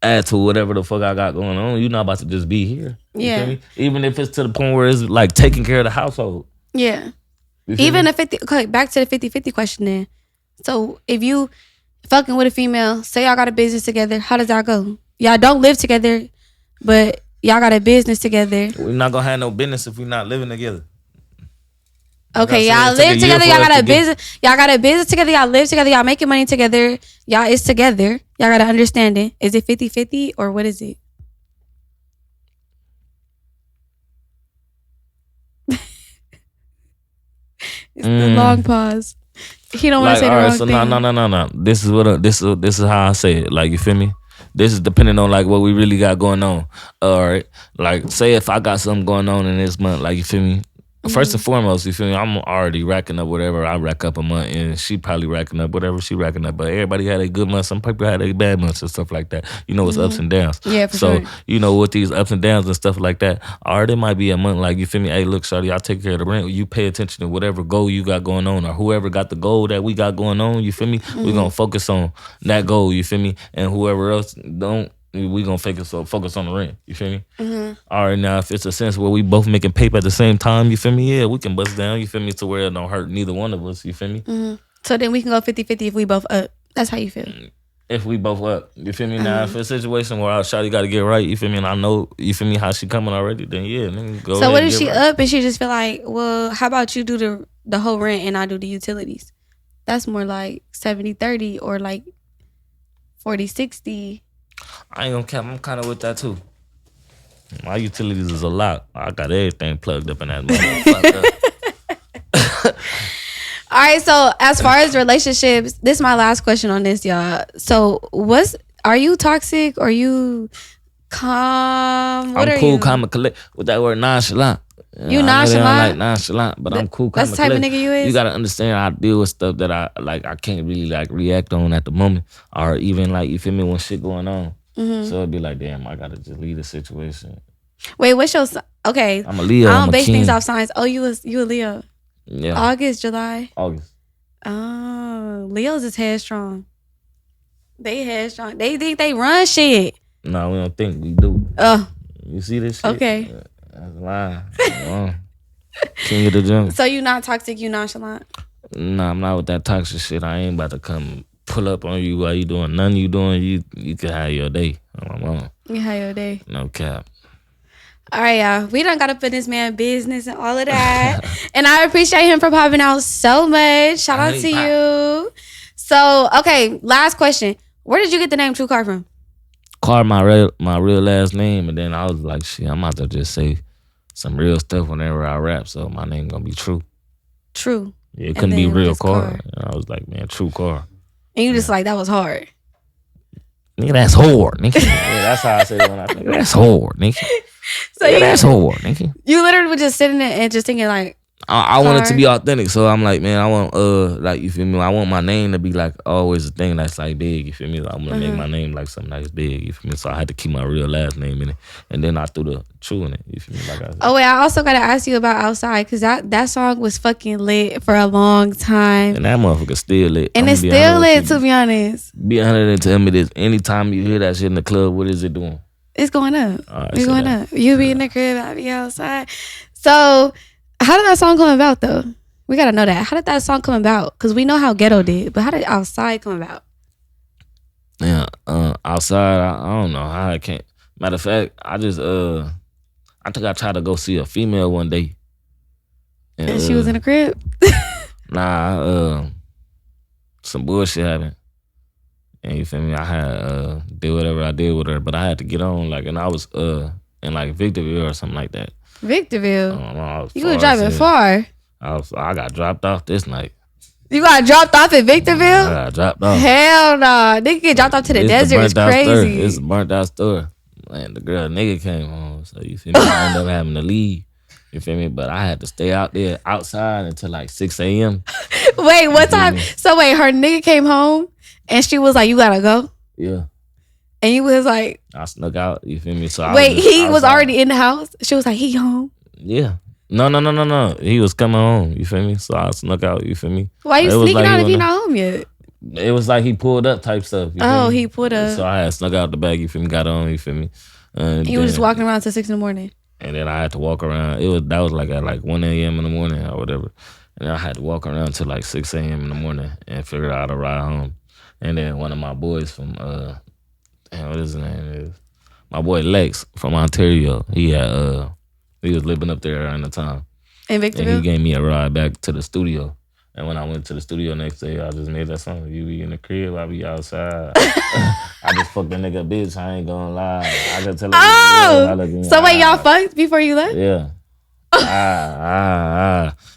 add to whatever the fuck I got going on. You're not about to just be here. You
Yeah.
feel me? Even if it's to the point where it's like taking care of the household.
Yeah.
You feel
Even
me?
a 50, okay, back to the 50-50 question then. So if you fucking with a female, say y'all got a business together, how does that go? Y'all don't live together, but y'all got a business together.
We're not gonna have no business if we're not living together.
Okay,
Like I
y'all
said, it
live
took a year
together,
for
y'all
us
got
to
a
get-
business, y'all got a business together, y'all live together, y'all making money together, y'all is together. Y'all got to understand it. Is it 50-50 or what is it? It's the long pause. He don't want to say the wrong
so
thing.
no. This is what this is how I say it. Like, you feel me? This is depending on like what we really got going on. All right. Like, say if I got something going on in this month, like, you feel me? First and foremost, you feel me? I'm already racking up whatever I rack up a month, and she probably racking up whatever she racking up. But everybody had a good month. Some people had a bad month and stuff like that. You know, it's ups and downs.
Yeah, for
so,
sure.
you know, with these ups and downs and stuff like that, or there might be a month like, you feel me? Hey, look, shawty, I'll take care of the rent. You pay attention to whatever goal you got going on, or whoever got the goal that we got going on, you feel me? We're going to focus on that goal, you feel me? And whoever else don't, we gonna focus on the rent. You feel me? All right, now if it's a sense where we both making paper at the same time, you feel me? Yeah, we can bust down. You feel me? To where it don't hurt neither one of us. You feel me?
So then we can go 50-50 if we both up. That's how you feel.
If we both up, you feel me? Now if it's a situation where our shawty got to get right, you feel me? And I know, you feel me, how she coming already, then yeah, then go.
So what if she
right.
up and she just feel like, well, how about you do the whole rent and I do the utilities? That's more like 70-30 or like 40-60.
I ain't gonna cap. I'm kind of with that too. My utilities is a lot. I got everything plugged up in that motherfucker.
All right, so as far as relationships, this is my last question on this, y'all. So are you toxic or you calm? What
I'm
are
cool,
you?
calm, and collect. With that word nonchalant.
You
I know they don't
nonchalant?
like nonchalant, but I'm cool, calm,
That's
and
the type of
collect.
nigga you is?
You gotta understand I deal with stuff that I can't really like react on at the moment, or even like, you feel me, when shit going on. So it'd be like, damn, I gotta just leave the situation.
Wait, what's your okay?
I'm a Leo.
I
I'm
don't
a
base
king.
things off signs. Oh, you a Leo.
Yeah.
August, July.
August.
Oh, Leos is headstrong. They headstrong. They think they run shit.
No, we don't think, we do.
Oh,
You see this shit?
okay.
That's a lie. King of the gym.
So you not toxic, you nonchalant.
Nah, I'm not with that toxic shit. I ain't about to come pull up on you while you doing nothing you doing. You can have your day. On my mom.
You have your day.
No cap.
All right, y'all. We done got up in this man business and all of that. And I appreciate him for popping out so much. Shout out to you. So, okay, last question. Where did you get the name True Carr from?
Carr, my real last name, and then I was like, shit, I'm about to just say some real stuff whenever I rap, so my name gonna be True.
True.
Yeah, it couldn't be
then
real
just
Carr.
Carr.
And I was like, man, True Carr.
And you just like, that was hard.
Nigga, that's hard, nigga. Yeah, that's how I say it when I think, that's hard, nigga.
So
Yeah, that's hard, nigga.
you literally were just sitting there and just thinking like,
I want it to be authentic, so I'm like, man, I want like, you feel me? I want my name to be like always a thing that's like big, you feel me? I'm gonna make my name like something that's big, you feel me? So I had to keep my real last name in it, and then I threw the True in it, you feel me? Like I said.
oh wait, I also gotta ask you about Outside, because that song was fucking lit for a long time.
And that motherfucker still lit.
And
I'ma
it's
be
still
100
lit,
with
to
you.
be honest.
Be 100 and tell me this. Anytime you hear that shit in the club, what is it doing?
It's going up.
All right,
It's
say
going
that.
up. You be in the crib, I be outside. So, how did that song come about, though? We gotta know that. How did that song come about? Because we know how Ghetto did, but how did Outside come about?
Yeah, outside, I don't know how I can't. Matter of fact, I just I think I tried to go see a female one day,
And she was in the crib?
some bullshit happened. And you feel me? I had did whatever I did with her, but I had to get on and I was in like Victorville or something like that.
Victorville?
I was
You were
far
driving
as hell.
far.
I got dropped off this night.
You got dropped off at
I
Victorville?
got dropped off.
Hell nah. Nigga get dropped off to the desert. It's crazy.
It's a burnt out store. Man, the girl nigga came home, so you feel me? I ended up having to leave. You feel me? But I had to stay out there outside until like 6 a.m.
Wait, what time? So wait, her nigga came home and she was like, you gotta go?
Yeah.
And you was like,
I snuck out, you feel me? So I
wait,
was just
he was
outside.
already in the house? She was like, he home?
Yeah. No. He was coming home, you feel me? So I snuck out, you feel me?
Why you
It was
sneaking
like
out
he
if you
wanna-
not home yet?
It was like he pulled up type stuff. You feel
Oh,
me?
he pulled up.
So I had snuck out the bag, you feel me? Got on, you feel me? And
He was just
then-
walking around till 6 in the morning.
And then I had to walk around. That was like at like 1 a.m. in the morning or whatever. And I had to walk around till like 6 a.m. in the morning and figure out how to ride home. And then one of my boys from what his name is? My boy Lex from Ontario. He was living up there around the time.
In
And
Victorville?
he gave me a ride back to the studio. And when I went to the studio next day, I just made that song. You be in the crib, I be outside. I just fucked that nigga bitch, I ain't gonna lie. I just tell her.
Oh! So wait, y'all fucked before you left?
Yeah.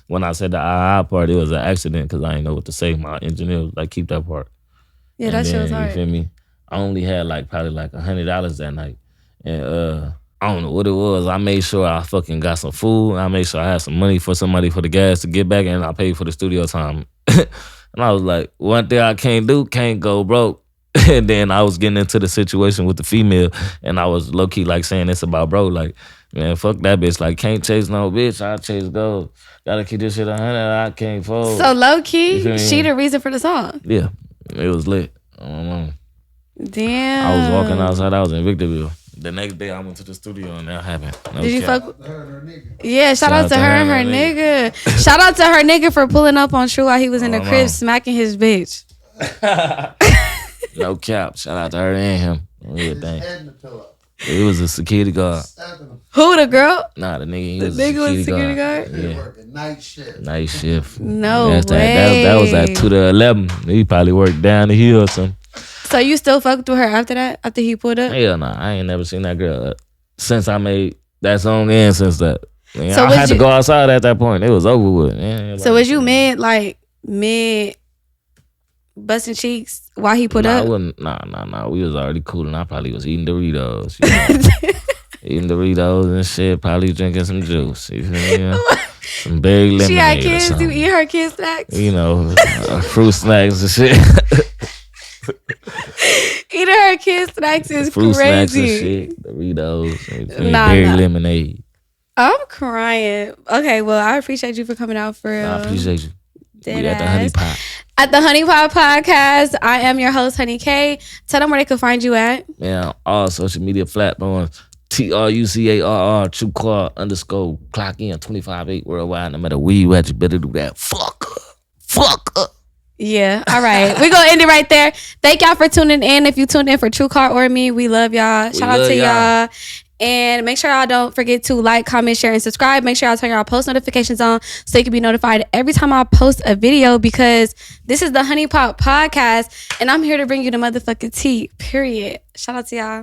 When I said the part, it was an accident because I didn't know what to say. My engineer was like, keep that part.
Yeah, that shit was
You
hard.
feel me? I only had like probably like $100 that night. And I don't know what it was. I made sure I fucking got some food. I made sure I had some money for somebody for the gas to get back, and I paid for the studio time. And I was like, one thing I can't do, can't go broke. And then I was getting into the situation with the female, and I was low key like saying this about bro, like, man, fuck that bitch. Like, can't chase no bitch. I chase gold. Gotta keep this shit 100. I can't fold.
So low
You feel
key,
me?
she the reason for the song.
Yeah, it was lit. I don't know.
Damn.
I was walking outside. I was in Victorville. The next day, I went to the studio, and that happened. No
Did you
cap.
fuck?
Her and her nigga.
Yeah, shout out to her and her nigga. Shout out to her nigga for pulling up on True while he was in the crib smacking his bitch.
No cap. Shout out to her and him. Weird
His
thing.
head in the pillow.
It was a security guard.
Stabbing him.
Who, the girl?
Nah, the nigga. He
The
was
nigga
a
was security guard?
He
Yeah.
working night shift.
Night shift.
No
That's
way.
that was at 2 to 11. He probably worked down the hill or something.
So you still fucked with her after that? After he pulled up?
Hell nah. I ain't never seen that girl since I made that song and since that. Man,
So
I
was
had to
you-
go outside at that point. It was over with. Yeah,
So was you mid busting cheeks while he put
I
up?
wouldn't. Nah. We was already cool, and I probably was eating Doritos. You know? Eating Doritos and shit. Probably drinking some juice. You feel me? Yeah. Some berry lemonade.
She had
or
kids. You
something.
eat her kids snacks?
You know, fruit snacks and shit.
Eating her kids snacks is
Fruit snacks and
crazy.
shit. Doritos. You feel me?
Nah,
berry
nah.
lemonade.
I'm crying. Okay, well, I appreciate you for coming out for real.
I appreciate you.
Dead
We at the
ass.
Honeey Pot.
At the Honeey Pot Podcast, I am your host, Honey K. Tell them where they can find you at.
Man, all social media platforms. TRUCARR, True Carr _ clock in 25/8 worldwide. No matter where you at, you better do that. Fuck up.
Yeah, all right. We're going to end it right there. Thank y'all for tuning in. If you tuned in for True Carr or me, we love y'all. Shout out
love
to
y'all.
y'all. And make sure y'all don't forget to like, comment, share, and subscribe. Make sure y'all turn y'all post notifications on so you can be notified every time I post a video, because this is the Honeey Pot Podcast, and I'm here to bring you the motherfucking tea, period. Shout out to y'all.